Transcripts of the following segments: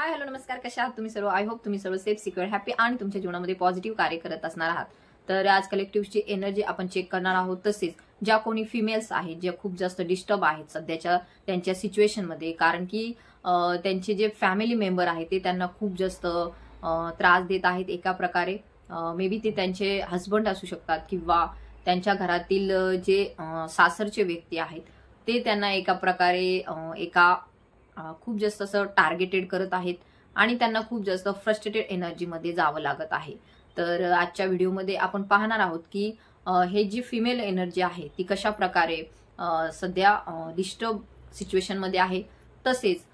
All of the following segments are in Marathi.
हाय हॅलो नमस्कार, कशा आहात तुम्ही सर्व? आय होप तुम्ही सर्व सेफ सिक्युअर हॅपी आणि तुमच्या जीवनामध्ये पॉझिटिव्ह कार्य करत असणार आहात. तर आज कलेक्टिव्हची एनर्जी आपण चेक करणार आहोत. तसेच ज्या कोणी फिमेल्स आहेत ज्या खूप जास्त डिस्टर्ब आहेत सध्याच्या त्यांच्या सिच्युएशनमध्ये, कारण की त्यांचे जे फॅमिली मेंबर आहेत ते त्यांना खूप जास्त त्रास देत आहेत एका प्रकारे. मे बी ते त्यांचे हस्बंड असू शकतात किंवा त्यांच्या घरातील जे सासरचे व्यक्ती आहेत ते त्यांना एका प्रकारे खूप जास्त असं टार्गेटेड करत आहेत आणि त्यांना खूप जास्त फ्रस्ट्रेटेड एनर्जीमध्ये जावं लागत आहे. तर आजच्या व्हिडिओमध्ये आपण पाहणार आहोत की हे जी फिमेल एनर्जी आहे ती कशा प्रकारे सध्या डिस्टर्ब सिच्युएशनमध्ये आहे. तसेच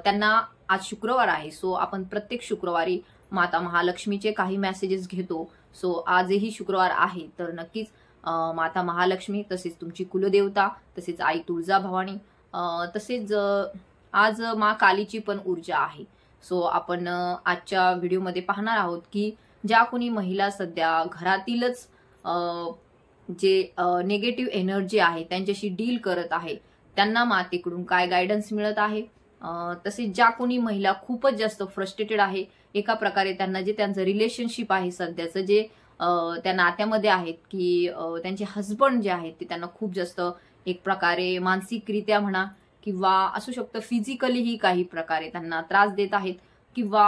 त्यांना आज शुक्रवार आहे, सो आपण प्रत्येक शुक्रवारी माता महालक्ष्मीचे काही मेसेजेस घेतो. सो आजही शुक्रवार आहे तर नक्कीच माता महालक्ष्मी, तसेच तुमची कुलदेवता, तसेच आई तुळजाभवानी, तसेच आज माँ कालीची पण ऊर्जा आहे. सो आपण आजच्या व्हिडिओमध्ये पाहणार आहोत की ज्या कोणी महिला सध्या घरातीलच जे निगेटिव्ह एनर्जी आहे त्यांच्याशी डील करत आहे त्यांना मातेकडून काय गायडन्स मिळत आहे. तसेच ज्या कोणी महिला खूपच जास्त फ्रस्ट्रेटेड आहे एका प्रकारे, त्यांना जे त्यांचं रिलेशनशिप आहे सध्याचं जे त्या नात्यामध्ये आहेत की त्यांचे हस्बंड जे आहेत ते त्यांना खूप जास्त एक प्रकारे मानसिकरित्या म्हणा किंवा असू शकतं फिजिकलीही काही प्रकारे त्यांना त्रास देत आहेत, किंवा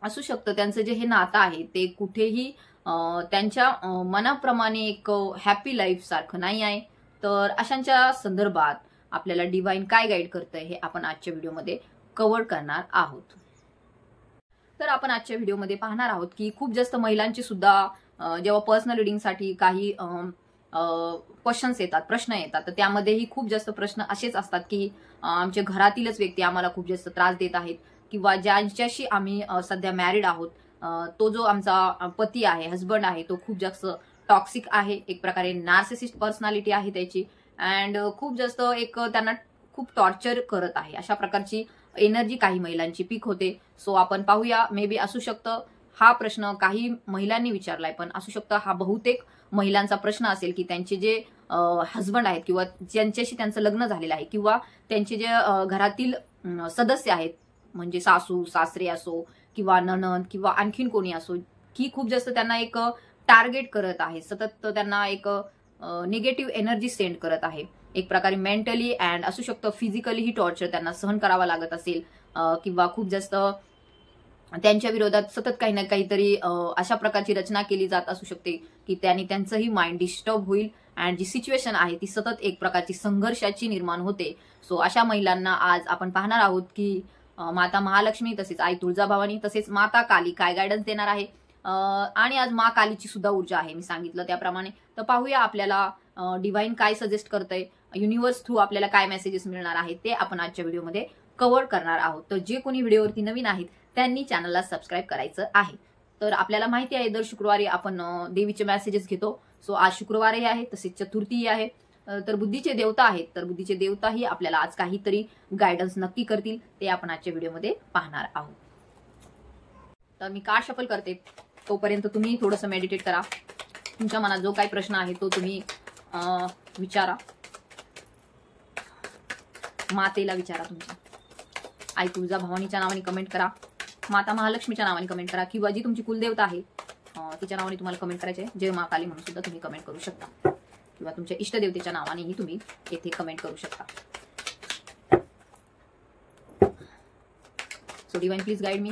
असू शकतं त्यांचं जे हे नातं आहे ते कुठेही त्यांच्या मनाप्रमाणे एक हॅपी लाईफ सारखं नाही आहे. तर अशांच्या संदर्भात आपल्याला डिवाइन काय गाईड करतंय हे आपण आजच्या व्हिडिओमध्ये कव्हर करणार आहोत. तर आपण आजच्या व्हिडिओमध्ये पाहणार आहोत की खूप जास्त महिलांची सुद्धा जेव्हा पर्सनल रिडिंगसाठी काही क्वेश्चन्स येतात, प्रश्न येतात, तर त्यामध्येही खूप जास्त प्रश्न असेच असतात की आमच्या घरातीलच व्यक्ती आम्हाला खूप जास्त त्रास देत आहेत, किंवा ज्यांच्याशी आम्ही सध्या मॅरिड आहोत तो जो आमचा पती आहे, हस्बंड आहे, तो खूप जास्त टॉक्सिक आहे, एक प्रकारे नार्सिसिस्ट पर्सनॅलिटी आहे त्याची, अँड खूप जास्त एक त्यांना खूप टॉर्चर करत आहे. अशा प्रकारची एनर्जी काही महिलांची पीक होते. सो आपण पाहूया. मे बी असू शकतं हा प्रश्न काही महिलांनी विचारलाय, पण असू शकतं हा बहुतेक महिलांचा प्रश्न असेल की त्यांचे जे हस्बंड आहेत किंवा ज्यांच्याशी त्यांचं लग्न झालेलं आहे किंवा त्यांचे जे घरातील सदस्य आहेत, म्हणजे सासू सासरे असो किंवा नणंद किंवा आणखीन कोणी असो, की खूप जास्त त्यांना एक टार्गेट करत आहे, सतत त्यांना एक निगेटिव्ह एनर्जी सेंड करत आहे. एक प्रकारे मेंटली अँड असू शकतं फिजिकली ही टॉर्चर त्यांना सहन करावा लागत असेल, किंवा खूप जास्त त्यांच्या विरोधात सतत काही ना काहीतरी अशा प्रकारची रचना केली जात असू शकते की त्यांनी त्यांचंही माइंड डिस्टर्ब होईल अँड जी सिच्युएशन आहे ती सतत एक प्रकारची संघर्षाची निर्माण होते. सो अशा महिलांना आज आपण पाहणार आहोत की माता महालक्ष्मी, तसेच आई तुळजाभवानी, तसेच माता काली काय गायडन्स देणार आहे. आणि आज माँ कालीची सुद्धा ऊर्जा आहे मी सांगितलं त्याप्रमाणे. तर पाहूया आपल्याला डिवाइन काय सजेस्ट करतंय, युनिव्हर्स थ्रू आपल्याला काय मेसेजेस मिळणार आहेत ते आपण आजच्या व्हिडिओमध्ये कव्हर करणार आहोत. तर जे कोणी व्हिडिओवरती नवीन आहेत त्यांनी चॅनलला सबस्क्राईब करायचं आहे. तर आपल्याला माहिती आहे दर शुक्रवारी आपण देवीचे मेसेजेस घेतो. सो आज शुक्रवारही आहे, तसेच चतुर्थीही आहे. तर बुद्धीचे देवता आहेत, तर बुद्धीचे देवताही आपल्याला आज काहीतरी गायडन्स नक्की करतील, ते आपण आजच्या व्हिडिओमध्ये पाहणार आहोत. तर मी कार्ड शफल करते, तोपर्यंत तुम्ही थोडंसं मेडिटेट करा. तुमच्या मनात जो काही प्रश्न आहे तो तुम्ही विचारा, मातेला विचारा, तुमच्या आई तुळजाभवानीच्या नावाने कमेंट करा, माता महालक्ष्मीच्या नावाने कमेंट करा, किंवा जी तुमची कुलदेवता आहे तिच्या नावाने तुम्हाला कमेंट करायचे, जय माँ काली म्हणून सुद्धा तुम्ही कमेंट करू शकता, किंवा तुमच्या इष्टदेवतेच्या नावानेही तुम्ही येथे कमेंट करू शकता. सो डिवाइन प्लीज गाईड मी.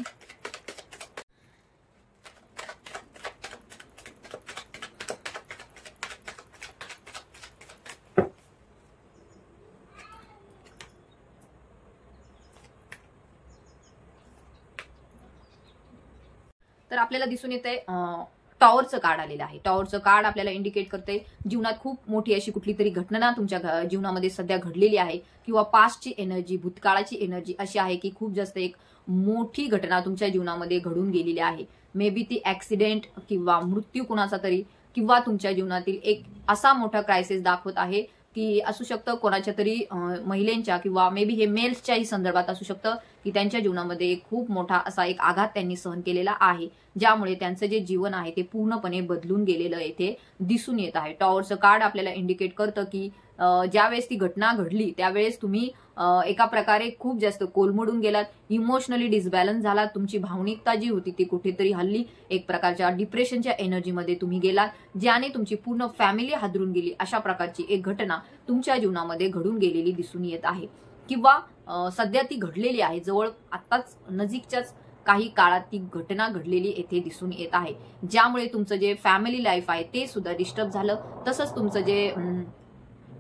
तर आपल्याला दिसून येते टॉवरचं कार्ड आलेलं आहे. टॉवरचं कार्ड आपल्याला इंडिकेट करते जीवनात खूप मोठी अशी कुठली तरी घटना तुमच्या जीवनामध्ये सध्या घडलेली आहे, किंवा पास्टची एनर्जी, भूतकाळाची एनर्जी अशी आहे की खूप जास्त एक मोठी घटना तुमच्या जीवनामध्ये घडून गेलेली आहे. मे बी ती ऍक्सिडेंट किंवा मृत्यू कुणाचा तरी, किंवा तुमच्या जीवनातील एक असा मोठा क्रायसिस दाखवत आहे की असू शकतं कोणाच्या तरी महिलांच्या, किंवा मे बी हे मेल्सच्याही संदर्भात असू शकतं की त्यांच्या जीवनामध्ये खूप मोठा असा एक आघात त्यांनी सहन केलेला आहे, ज्यामुळे त्यांचं जे जीवन आहे ते पूर्णपणे बदलून गेलेलं येथे दिसून येत आहे. टॉवरचं कार्ड आपल्याला इंडिकेट करतं की ज्यावेळेस ती घटना घडली त्यावेळेस तुम्ही एका प्रकारे खूप जास्त कोलमडून गेलात, इमोशनली डिसबॅलन्स झालात, तुमची भावनिकता जी होती ती कुठेतरी हल्ली एक प्रकारच्या डिप्रेशनच्या एनर्जीमध्ये तुम्ही गेलात, ज्याने तुमची पूर्ण फॅमिली हादरून गेली. अशा प्रकारची एक घटना तुमच्या जीवनामध्ये घडून गेलेली दिसून येत आहे, किंवा सध्या ती घडलेली आहे, जवळ आत्ताच नजीकच्याच काही काळात ती घटना घडलेली येथे दिसून येत आहे, ज्यामुळे तुमचं जे फॅमिली लाईफ आहे ते सुद्धा डिस्टर्ब झालं, तसंच तुमचं जे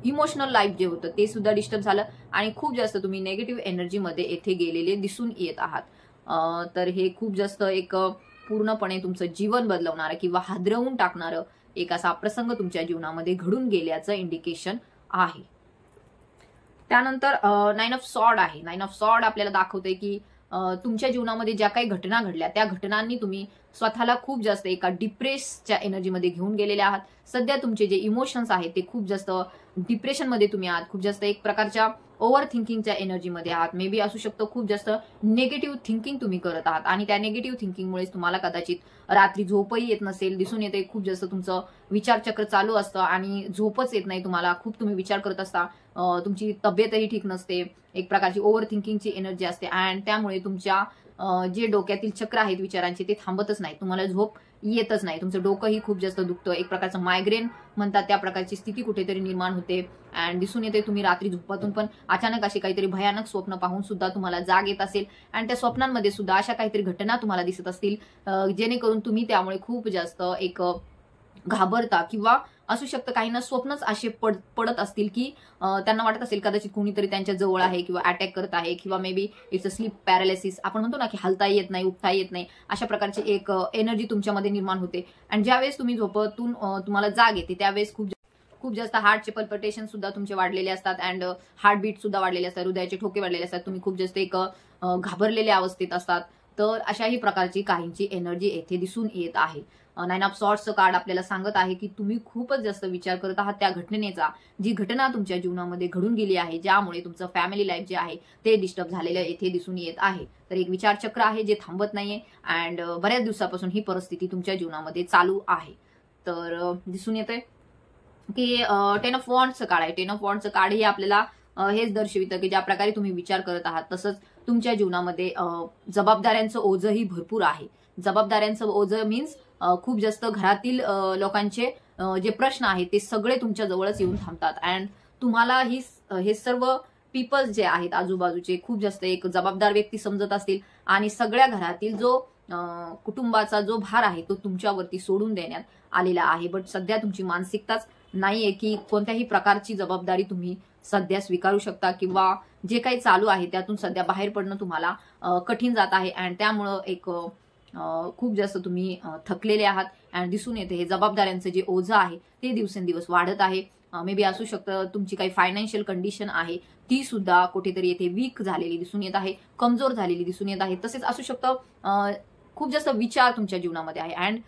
इमोशनल लाईफ जे होतं ते सुद्धा डिस्टर्ब झालं आणि खूप जास्त तुम्ही नेगेटिव्ह एनर्जीमध्ये येथे गेलेले दिसून येत आहात. तर हे खूप जास्त एक पूर्णपणे तुमचं जीवन बदलवणारं किंवा हादरवून टाकणारं एक असा प्रसंग तुमच्या जीवनामध्ये घडून गेल्याचं इंडिकेशन आहे. त्यानंतर 9 ऑफ सॉर्ड आहे. 9 ऑफ सॉर्ड आपल्याला दाखवते की तुमच्या जीवनामध्ये ज्या काही घटना घडल्या त्या घटनांनी तुम्ही स्वतःला खूप जास्त एका डिप्रेसच्या एनर्जीमध्ये घेऊन गेलेले आहात. सध्या तुमचे जे इमोशन्स आहेत ते खूप जास्त डिप्रेशनमध्ये तुम्ही आहात, खूप जास्त एक प्रकारच्या ओव्हर थिंकिंगच्या एनर्जीमध्ये आहात. मे बी असू शकतं खूप जास्त निगेटिव्ह थिंकिंग तुम्ही करत आहात आणि त्या निगेटिव्ह थिंकिंगमुळेच तुम्हाला कदाचित रात्री झोपही येत नसेल, दिसून येते खूप जास्त तुमचं विचारचक्र चालू असतं आणि झोपच येत नाही तुम्हाला, खूप तुम्ही विचार करत असता, तुमची तब्येतही ठीक नसते, एक प्रकारची ओव्हर थिंकिंगची एनर्जी असते आणि त्यामुळे तुमच्या जे डोक्यातील चक्र आहेत विचारांचे ते थांबतच नाही, तुम्हाला झोप येतच नाही, तुमचं डोकंही खूप जास्त दुखतं, एक प्रकारचं मायग्रेन म्हणतात त्या प्रकारची स्थिती कुठेतरी निर्माण होते आणि दिसून येते तुम्ही रात्री झोपातून पण अचानक अशी काहीतरी भयानक स्वप्न पाहून सुद्धा तुम्हाला जाग येत असेल आणि त्या स्वप्नांमध्ये सुद्धा अशा काहीतरी घटना तुम्हाला दिसत असतील जेणेकरून तुम्ही त्यामुळे खूप जास्त एक घाबरता, किंवा असू शकतं काहींना स्वप्नच असे पडत असतील की त्यांना वाटत असेल कदाचित कोणीतरी त्यांच्या जवळ आहे किंवा अटॅक करत आहे, किंवा may be it's a slip paralysis, आपण म्हणतो ना की हलता येत नाही, उठता येत नाही, अशा प्रकारची एक एनर्जी तुमच्यामध्ये निर्माण होते आणि ज्यावेळेस तुम्ही झोपतून तुम्हाला जाग येते त्यावेळेस खूप जास्त हार्टचे पल्पिटेशन सुद्धा तुमचे वाढलेले असतात अँड हार्टबीट सुद्धा वाढलेले असतात, हृदयाचे ठोके वाढलेले असतात, तुम्ही खूप जास्त एक घाबरलेल्या अवस्थेत असतात. तर अशाही प्रकारची काहींची एनर्जी येथे दिसून येत आहे. 9 ऑफ सॉर्ड्सचं कार्ड आपल्याला सांगत आहे की तुम्ही खूपच जास्त विचार करत आहात त्या घटनेचा, जी घटना तुमच्या जीवनामध्ये घडून गेली आहे, ज्यामुळे तुमचं फॅमिली लाईफ जे आहे ते डिस्टर्ब झालेलं येथे दिसून येत आहे. तर एक विचारचक्र आहे जे थांबत नाहीये अँड बऱ्याच दिवसापासून ही परिस्थिती तुमच्या जीवनामध्ये चालू आहे. तर दिसून येतंय की 10 ऑफ वॉन्ड्सचं कार्ड आहे. 10 ऑफ वॉन्ड्सचं कार्ड हे आपल्याला हेच दर्शवितं की ज्या प्रकारे तुम्ही विचार करत आहात तसंच तुमच्या जीवनामध्ये जबाबदाऱ्यांचं ओझंही भरपूर आहे. जबाबदाऱ्यांचं ओझं मीन्स खूप जास्त घरातील लोकांचे जे प्रश्न आहेत ते सगळे तुमच्या जवळच येऊन थांबतात अँड तुम्हाला हे सर्व पीपल्स जे आहेत आजूबाजूचे खूप जास्त एक जबाबदार व्यक्ती समजत असतील आणि सगळ्या घरातील जो कुटुंबाचा जो भार आहे तो तुमच्यावरती सोडून देण्यात आलेला आहे. बट सध्या तुमची मानसिकताच नाहीये की कोणत्याही प्रकारची जबाबदारी तुम्ही सध्या स्वीकारू शकता, किंवा जे काही चालू आहे त्यातून सध्या बाहेर पडणं तुम्हाला कठीण जात आहे अँड त्यामुळं एक खूप जास्त तुम्ही थकलेले आहात अँड दिसून येते हे जबाबदाऱ्यांचं जे ओझं आहे ते दिवसेंदिवस वाढत आहे. मे बी असू शकतं तुमची काही फायनान्शियल कंडिशन आहे ती सुद्धा कुठेतरी येथे वीक झालेली दिसून येत आहे, कमजोर झालेली दिसून येत आहे. तसेच असू शकतं खूप जास्त विचार तुमच्या जीवनामध्ये आहे अँड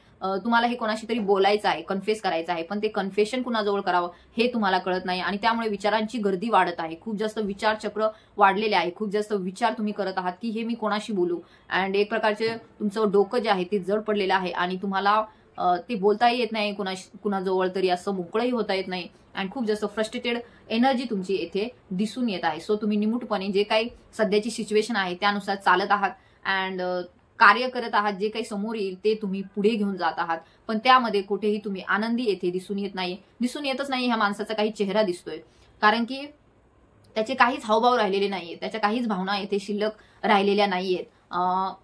तुम्हाला हे कोणाशी तरी बोलायचं आहे, कन्फेस करायचं आहे, पण ते कन्फेशन कुणाजवळ करावं हे तुम्हाला कळत नाही आणि त्यामुळे विचारांची गर्दी वाढत आहे. खूप जास्त विचारचक्र वाढलेले आहे, खूप जास्त विचार तुम्ही करत आहात की हे मी कोणाशी बोलू अँड एक प्रकारचे तुमचं डोकं जे आहे ते जड पडलेलं आहे आणि तुम्हाला ते बोलताही येत नाही कुणाजवळ तरी, असं मोकळंही होता येत नाही अँड खूप जास्त फ्रस्ट्रेटेड एनर्जी तुमची येथे दिसून येत आहे. सो तुम्ही निमूटपणे जे काही सध्याची सिच्युएशन आहे त्यानुसार चालत आहात अँड कार्य करत आहात, जे काही समोर येईल ते तुम्ही पुढे घेऊन जात आहात, पण त्यामध्ये कुठेही तुम्ही आनंदी येथे दिसून येत नाही, दिसून येतच नाही. ह्या माणसाचा काही चेहरा दिसतोय कारण की त्याचे काहीच हावभाव राहिलेले नाहीये, त्याच्या काहीच भावना येथे शिल्लक राहिलेल्या नाहीयेत,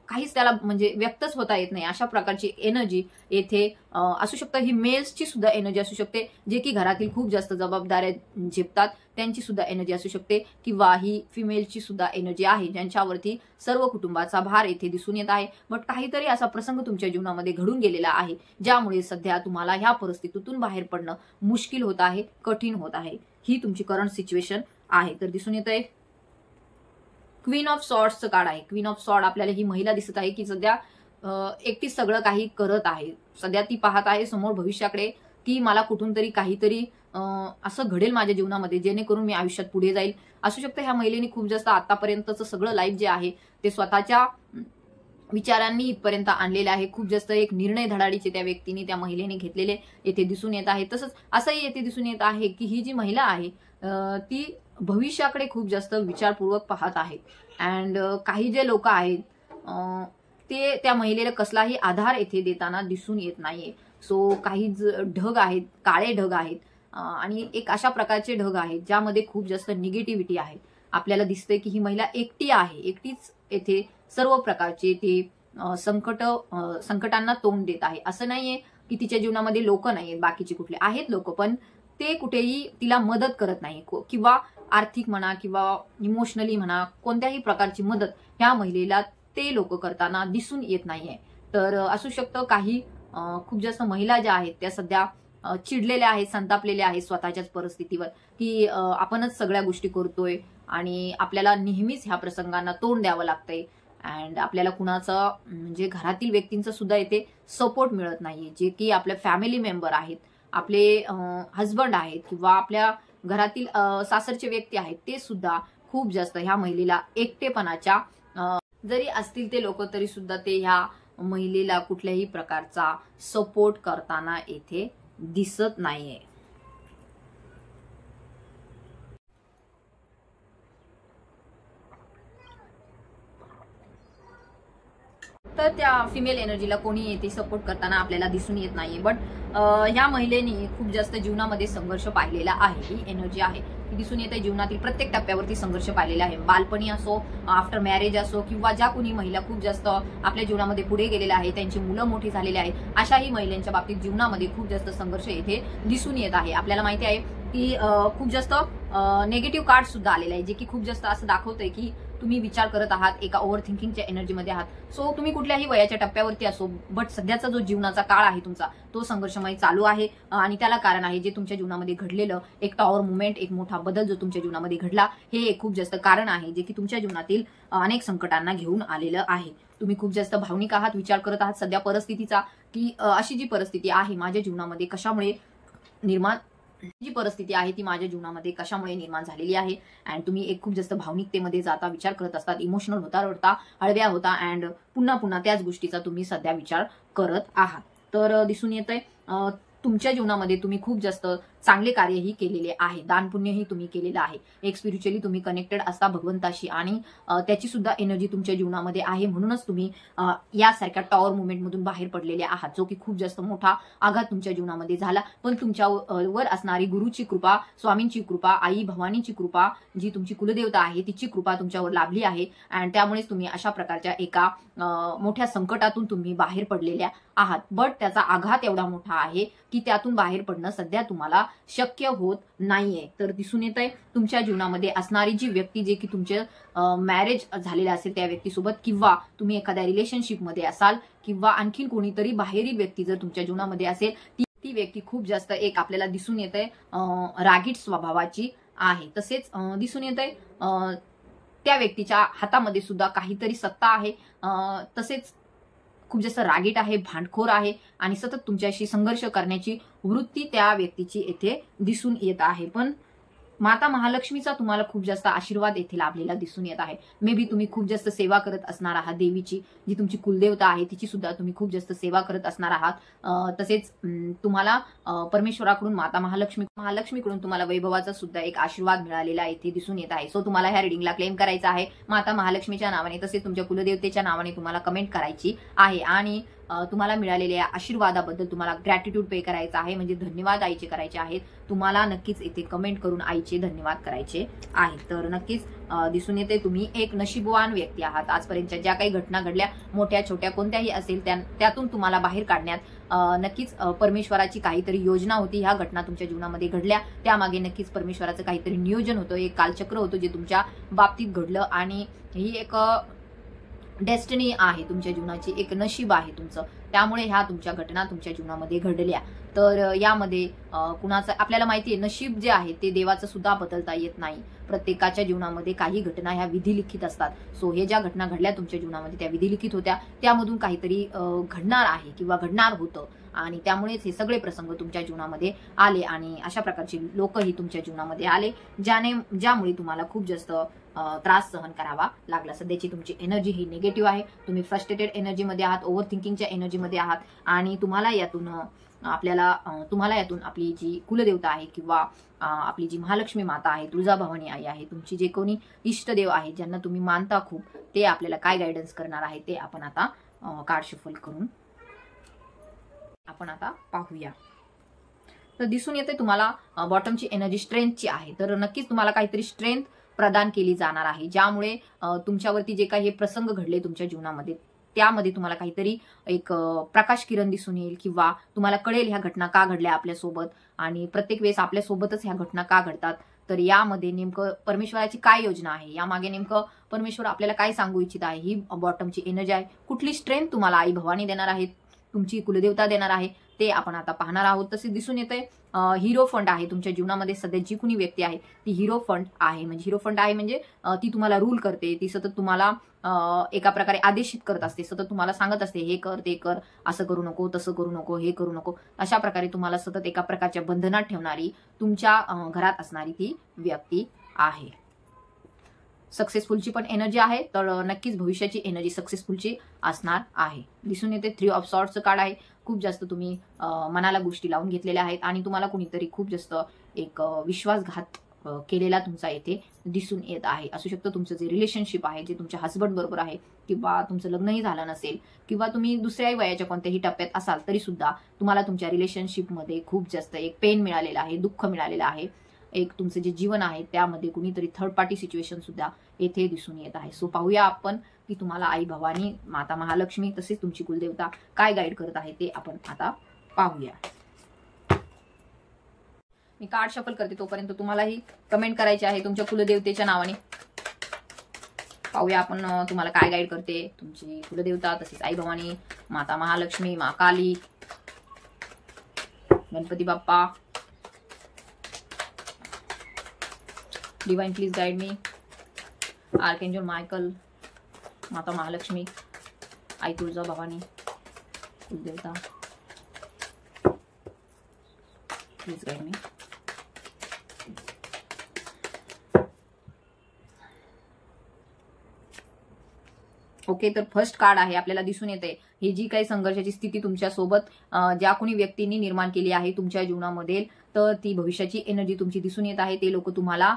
काहीच त्याला म्हणजे व्यक्तच होता येत नाही. अशा प्रकारची एनर्जी येथे असू शकतं. ही मेल्सची सुद्धा एनर्जी असू शकते जे की घरातील खूप जास्त जबाबदाऱ्या झेपतात त्यांची सुद्धा एनर्जी असू शकते, किंवा ही फिमेलची सुद्धा एनर्जी आहे ज्यांच्यावरती सर्व कुटुंबाचा भार येथे दिसून येत आहे. बट काहीतरी असा प्रसंग तुमच्या जीवनामध्ये घडून गेलेला आहे ज्यामुळे सध्या तुम्हाला ह्या परिस्थितीतून बाहेर पडणं मुश्किल होत आहे, कठीण होत आहे. ही तुमची करंट सिच्युएशन आहे. तर दिसून येत आहे क्वीन ऑफ सॉर्ड्सचं कार्ड आहे. क्वीन ऑफ सॉर्ड आपल्याला ही महिला दिसत आहे की सध्या एकटीच सगळं काही करत आहे. सध्या ती पाहत आहे समोर भविष्याकडे की मला कुठून तरी काहीतरी असं घडेल माझ्या जीवनामध्ये जेणेकरून मी आयुष्यात पुढे जाईल. असू शकतं ह्या महिलेने खूप जास्त आतापर्यंतचं सगळं लाईफ जे आहे ते स्वतःच्या विचारांनी इथपर्यंत आणलेले आहे. खूप जास्त एक निर्णय धडाडीचे त्या व्यक्तीने, त्या महिलेने घेतलेले येथे दिसून येत आहे. तसंच असंही येथे दिसून येत आहे की ही जी महिला आहे ती भविष्याकडे खूप जास्त विचारपूर्वक पाहत आहे. अँड काही जे लोक आहेत ते त्या महिलेला कसलाही आधार येथे देताना दिसून येत नाहीये. सो काही ढग आहेत, काळे ढग आहेत आणि एक अशा प्रकारचे ढग आहेत ज्यामध्ये खूप जास्त निगेटिव्हिटी आहे. आपल्याला दिसतंय की ही महिला एकटी आहे, एकटीच येथे सर्व प्रकारचे ते संकटांना तोंड देत आहे. असं नाहीये की तिच्या जीवनामध्ये लोक नाहीयेत, बाकीचे कुठले आहेत लोक, पण ते कुठेही तिला मदत करत नाही किंवा आर्थिक म्हणा किंवा इमोशनली म्हणा कोणत्याही प्रकारची मदत ह्या महिलेला ते लोक करताना दिसून येत नाहीये. तर असू शकतं काही खूप जास्त महिला ज्या आहेत त्या सध्या चिडलेल्या आहेत, संतापलेल्या आहेत स्वतःच्याच परिस्थितीवर की आपणच सगळ्या गोष्टी करतोय आणि आपल्याला नेहमीच ह्या प्रसंगांना तोंड द्यावं लागतंय. अँड आपल्याला कुणाचं म्हणजे घरातील व्यक्तींचा सुद्धा इथे सपोर्ट मिळत नाहीये, जे की आपल्या फॅमिली मेंबर आहेत, आपले हजबंड आहेत किंवा आपल्या घरातील सासरचे व्यक्ती आहेत, ते सुद्धा खूप जास्त ह्या महिलेला एकटेपणाच्या जरी असतील ते लोक तरी सुद्धा ते ह्या महिलेला कुठल्याही प्रकारचा सपोर्ट करताना येथे दिसत नाहीये. तर त्या फिमेल एनर्जीला कोणी येते सपोर्ट करताना आपल्याला दिसून येत नाहीये. बट ह्या महिलेने खूप जास्त जीवनामध्ये संघर्ष पाहिलेला आहे. ही एनर्जी आहे ती दिसून येते. जीवनातील प्रत्येक टप्प्यावरती संघर्ष पाहिलेला आहे. बालपणी असो, आफ्टर मॅरेज असो किंवा ज्या कोणी महिला खूप जास्त आपल्या जीवनामध्ये पुढे गेलेल्या आहे, त्यांची मुलं मोठी झालेली आहेत, अशाही महिलांच्या बाबतीत जीवनामध्ये खूप जास्त संघर्ष येथे दिसून येत आहे. आपल्याला माहिती आहे की खूप जास्त नेगेटिव्ह कार्ड सुद्धा आलेले आहे, जे की खूप जास्त असं दाखवतंय की तुम्ही विचार करत आहात, एका ओव्हर थिंकिंगच्या एनर्जीमध्ये आहात. सो तुम्ही कुठल्याही वयाच्या टप्प्यावरती असो, बट सध्याचा जो जीवनाचा काळ आहे तुमचा तो संघर्षमय चालू आहे आणि त्याला कारण आहे जे तुमच्या जीवनामध्ये घडलेलं एक टॉवर मुवमेंट, एक मोठा बदल जो तुमच्या जीवनामध्ये घडला, हे एक खूप जास्त कारण आहे जे की तुमच्या जीवनातील अनेक संकटांना घेऊन आलेलं आहे. तुम्ही खूप जास्त भावनिक आहात, विचार करत आहात सध्या परिस्थितीचा की अशी जी परिस्थिती आहे माझ्या जीवनामध्ये कशामुळे निर्माण, जी परिस्थिती आहे ती माझ्या जीवनामध्ये कशामुळे निर्माण झालेली आहे. अँड तुम्ही एक खूप जास्त भावनिकतेमध्ये जाता, विचार करत असतात, इमोशनल होता, रडता, हळव्या होता अँड पुन्हा पुन्हा त्याच गोष्टीचा तुम्ही सध्या विचार करत आहात. तर दिसून येतंय तुमच्या जीवनामध्ये तुम्ही खूप जास्त चांगले कार्यही केलेले आहे, दानपुण्यही तुम्ही केलेलं आहे. एक स्पिरिच्युअली तुम्ही कनेक्टेड असता भगवंताशी आणि त्याची सुद्धा एनर्जी तुमच्या जीवनामध्ये आहे. म्हणूनच तुम्ही यासारख्या टॉवर मुवमेंटमधून बाहेर पडलेले आहात, जो की खूप जास्त मोठा आघात तुमच्या जीवनामध्ये झाला. पण तुमच्यावर असणारी गुरुची कृपा, स्वामींची कृपा, आई भवानीची कृपा, जी तुमची कुलदेवता आहे तिची कृपा तुमच्यावर लाभली आहे. आणि त्यामुळेच तुम्ही अशा प्रकारच्या एका मोठ्या संकटातून तुम्ही बाहेर पडलेल्या आहात. बट त्याचा आघात एवढा मोठा आहे की त्यातून बाहेर पडणं सध्या तुम्हाला शक्य होत नाहीये. तर दिसून येत आहे तुमच्या जीवनामध्ये असणारी जी व्यक्ती, जे की तुमचे मॅरेज झालेले असेल त्या व्यक्तीसोबत किंवा तुम्ही एखाद्या रिलेशनशिपमध्ये असाल किंवा आणखीन कोणीतरी बाहेरील व्यक्ती जर तुमच्या जीवनामध्ये असेल, ती व्यक्ती खूप जास्त एक आपल्याला दिसून येत आहे रागीट स्वभावाची आहे. तसेच दिसून येत आहे त्या व्यक्तीच्या हातामध्ये सुद्धा काहीतरी सत्ता आहे. तसेच खूप जास्त रागीट आहे, भांडखोर आहे आणि सतत तुमच्याशी संघर्ष करण्याची वृत्ती त्या व्यक्तीची येथे दिसून येत आहे. पण माता महालक्ष्मीचा तुम्हाला खूप जास्त आशीर्वाद येथे लाभलेला दिसून येत आहे. मे बी तुम्ही खूप जास्त सेवा करत असणार आहात देवीची, जी तुमची कुलदेवता आहे तिची सुद्धा तुम्ही खूप जास्त सेवा करत असणार आहात. तसेच तुम्हाला परमेश्वराकडून, माता महालक्ष्मीकडून तुम्हाला वैभवाचा सुद्धा एक आशीर्वाद मिळालेला येथे दिसून येत आहे. सो तुम्हाला ह्या रिडिंगला क्लेम करायचा आहे माता महालक्ष्मीच्या नावाने, तसेच तुमच्या कुलदेवतेच्या नावाने तुम्हाला कमेंट करायची आहे आणि तुम्हाला मिळालेल्या आशीर्वादाबद्दल तुम्हाला ग्रॅटिट्यूड पे करायचा आहे, म्हणजे धन्यवाद आईचे करायचे आहेत. तुम्हाला नक्कीच इथे कमेंट करून आईचे धन्यवाद करायचे आहेत. तर नक्कीच दिसून येते तुम्ही एक नशीबवान व्यक्ती आहात. आजपर्यंतच्या ज्या काही घटना घडल्या, मोठ्या छोट्या कोणत्याही असेल, त्यातून तुम्हाला बाहेर काढण्यात नक्कीच परमेश्वराची काहीतरी योजना होती. ह्या घटना तुमच्या जीवनामध्ये घडल्या, त्यामागे नक्कीच परमेश्वराचं काहीतरी नियोजन होतं, एक कालचक्र होतं जे तुमच्या बाबतीत घडलं आणि ही एक डेस्टिनी आहे तुमच्या जीवनाची, एक नशीब आहे तुमचं. त्यामुळे ह्या तुमच्या घटना तुमच्या जीवनामध्ये घडल्या. तर यामध्ये कुणाचं आपल्याला माहिती आहे, नशीब जे आहे ते देवाचं सुद्धा बदलता येत नाही. प्रत्येकाच्या जीवनामध्ये काही घटना ह्या विधिलिखित असतात. सो हे ज्या घटना घडल्या तुमच्या जीवनामध्ये त्या विधिलिखित होत्या, त्यामधून काहीतरी घडणार आहे किंवा घडणार होतं आणि त्यामुळेच हे सगळे प्रसंग तुमच्या जीवनामध्ये आले आणि अशा प्रकारचे लोकही तुमच्या जीवनामध्ये आले ज्यामुळे तुम्हाला खूप जास्त त्रास सहन करावा लागला. सध्याची तुमची एनर्जी ही निगेटिव्ह आहे. तुम्ही फ्रस्ट्रेटेड एनर्जीमध्ये आहात, ओव्हर थिंकिंगच्या एनर्जीमध्ये आहात आणि तुम्हाला यातून आपली जी कुलदेवता आहे किंवा आपली जी महालक्ष्मी माता आहे, तुळजाभवानी आई आहे, तुमची जे कोणी इष्टदेव आहे ज्यांना तुम्ही मानता खूप, ते आपल्याला काय गायडन्स करणार आहे ते आपण आता कार्ड शफल करून आपण आता पाहूया. तर दिसून येते तुम्हाला बॉटमची एनर्जी स्ट्रेंथची आहे. तर नक्कीच तुम्हाला काहीतरी स्ट्रेंथ प्रदान केली जाणार आहे, ज्यामुळे तुमच्यावरती जे काही हे प्रसंग घडले तुमच्या जीवनामध्ये त्यामध्ये तुम्हाला काहीतरी एक प्रकाश किरण दिसून येईल किंवा तुम्हाला कळेल ह्या घटना का घडल्या आपल्यासोबत आणि प्रत्येक वेळेस आपल्यासोबतच ह्या घटना का घडतात. तर यामध्ये नेमकं परमेश्वराची काय योजना आहे, यामागे नेमकं परमेश्वर आपल्याला काय सांगू इच्छित आहे, ही बॉटमची एनर्जी आहे. कुठली स्ट्रेंथ तुम्हाला आई भवानी देणार आहे, तुमची कुलदेवता देणार आहे, ते आपण आता पाहणार आहोत. तसे दिसून येते हिरो फंड आहे तुमच्या जीवनामध्ये. सध्या जी कुणी व्यक्ती आहे ती हिरो फंड आहे. म्हणजे ती तुम्हाला रूल करते, ती सतत तुम्हाला एका प्रकारे आदेशित करत असते, सतत तुम्हाला सांगत असते हे कर ते कर, असं करू नको, तसं करू नको, हे करू नको. अशा प्रकारे तुम्हाला सतत एका प्रकारच्या बंधनात ठेवणारी तुमच्या घरात असणारी ती व्यक्ती आहे. सक्सेसफुलची पण एनर्जी आहे, तर नक्कीच भविष्याची एनर्जी सक्सेसफुलची असणार आहे. दिसून येते 3 ऑफ सॉर्ड्सचं कार्ड आहे. खूप जास्त तुम्ही मनाला गोष्टी लावून घेतलेल्या आहेत आणि तुम्हाला कुणीतरी खूप जास्त एक विश्वासघात केलेला तुमचा येथे दिसून येत आहे. असू शकतं तुमचं जे रिलेशनशिप आहे, जे तुमच्या हसबंड बरोबर आहे किंवा तुमचं लग्नही झालं नसेल किंवा तुम्ही दुसऱ्याही वयाच्या कोणत्याही टप्प्यात असाल तरी सुद्धा तुम्हाला तुमच्या रिलेशनशिपमध्ये खूप जास्त एक पेन मिळालेलं आहे, दुःख मिळालेलं आहे. एक तुमचं जे जीवन आहे त्यामध्ये कुणीतरी थर्ड पार्टी सिच्युएशन सुद्धा येथे दिसून येत आहे. सो पाहूया आपण की तुम्हाला आई भवानी, माता महालक्ष्मी तसेच तुमची कुलदेवता काय गाईड करत आहे ते आपण आता पाहूया. मी कार्ड शफल करते, तोपर्यंत तुम्हालाही कमेंट करायची आहे तुमच्या कुलदेवतेच्या नावाने. पाहूया आपण तुम्हाला काय गाईड करते तुमची कुलदेवता, तसेच आई भवानी, माता महालक्ष्मी, मा Kali, Ganpati Bappa. Divine please guide me. Archangel Michael, माता महालक्ष्मी, आई तुळजा भवानी, कुलदेवता, प्लीज गाइड मी. ओके, तर फर्स्ट कार्ड आहे आपल्याला दिसून येते ही जी काही संघर्षाची स्थिती तुमच्या सोबत ज्या कोणी व्यक्तींनी निर्माण केली आहे तुमच्या जीवनामध्ये, तर ती भविष्याची एनर्जी तुमची दिसून येत आहे. ते लोक तुम्हाला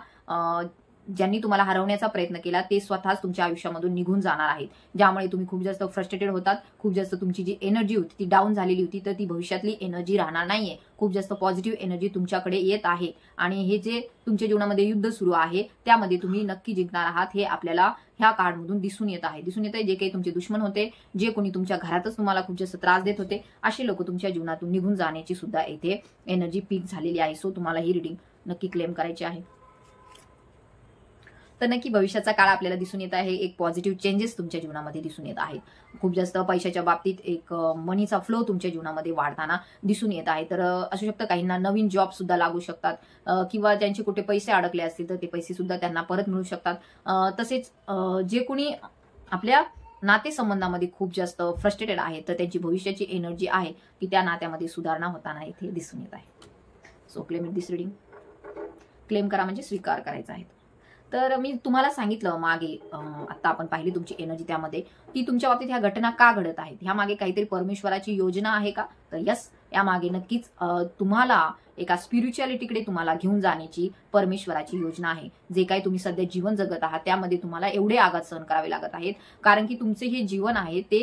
ज्यांनी तुम्हाला हरवण्याचा प्रयत्न केला ते स्वतःच तुमच्या आयुष्यामधून निघून जाणार आहेत, ज्यामुळे तुम्ही खूप जास्त फ्रस्ट्रेटेड होतात. खूप जास्त तुमची जी एनर्जी होती ती डाऊन झालेली होती, तर ती भविष्यातली एनर्जी राहणार नाहीये. खूप जास्त पॉझिटिव्ह एनर्जी तुमच्याकडे येत आहे आणि हे जे तुमच्या जीवनामध्ये युद्ध सुरू आहे त्यामध्ये तुम्ही नक्की जिंकणार आहात, हे आपल्याला ह्या कार्डमधून दिसून येत आहे. दिसून येत आहे जे काही तुमचे दुश्मन होते, जे कोणी तुमच्या घरातच तुम्हाला खूप जास्त त्रास देत होते, असे लोक तुमच्या जीवनातून निघून जाण्याची सुद्धा येथे एनर्जी पीक झालेली आहे. सो तुम्हाला ही रिडिंग नक्की क्लेम करायची आहे. तर नक्की भविष्याचा काळ आपल्याला दिसून येत आहे. एक पॉझिटिव्ह चेंजेस तुमच्या जीवनामध्ये दिसून येत आहेत. खूप जास्त पैशाच्या बाबतीत एक मनीचा फ्लो तुमच्या जीवनामध्ये वाढताना दिसून येत आहे. तर असू शकतं काहींना नवीन जॉब सुद्धा लागू शकतात किंवा ज्यांचे कुठे पैसे अडकले असतील तर ते पैसे सुद्धा त्यांना परत मिळू शकतात. तसेच जे कोणी आपल्या नातेसंबंधामध्ये खूप जास्त फ्रस्ट्रेटेड आहे तर त्यांची भविष्याची एनर्जी आहे की त्या नात्यामध्ये सुधारणा होताना इथे दिसून येत आहे. So claim it this reading. Claim करा म्हणजे स्वीकार करायचा आहे. तर मी तुम्हाला सांगितलं मागे आता आपण पाहिली तुमची एनर्जी त्यामध्ये की तुमच्या बाबतीत ह्या घटना का घडत आहेत, ह्या मागे काहीतरी परमेश्वराची योजना आहे का, तर यस, यामागे नक्कीच तुम्हाला एका स्पिरिच्युअलिटीकडे तुम्हाला घेऊन जाण्याची परमेश्वराची योजना आहे. जे काही तुम्ही सध्या जीवन जगत आहात त्यामध्ये तुम्हाला एवढे आघात सहन करावे लागत आहेत कारण की तुमचे हे जीवन आहे ते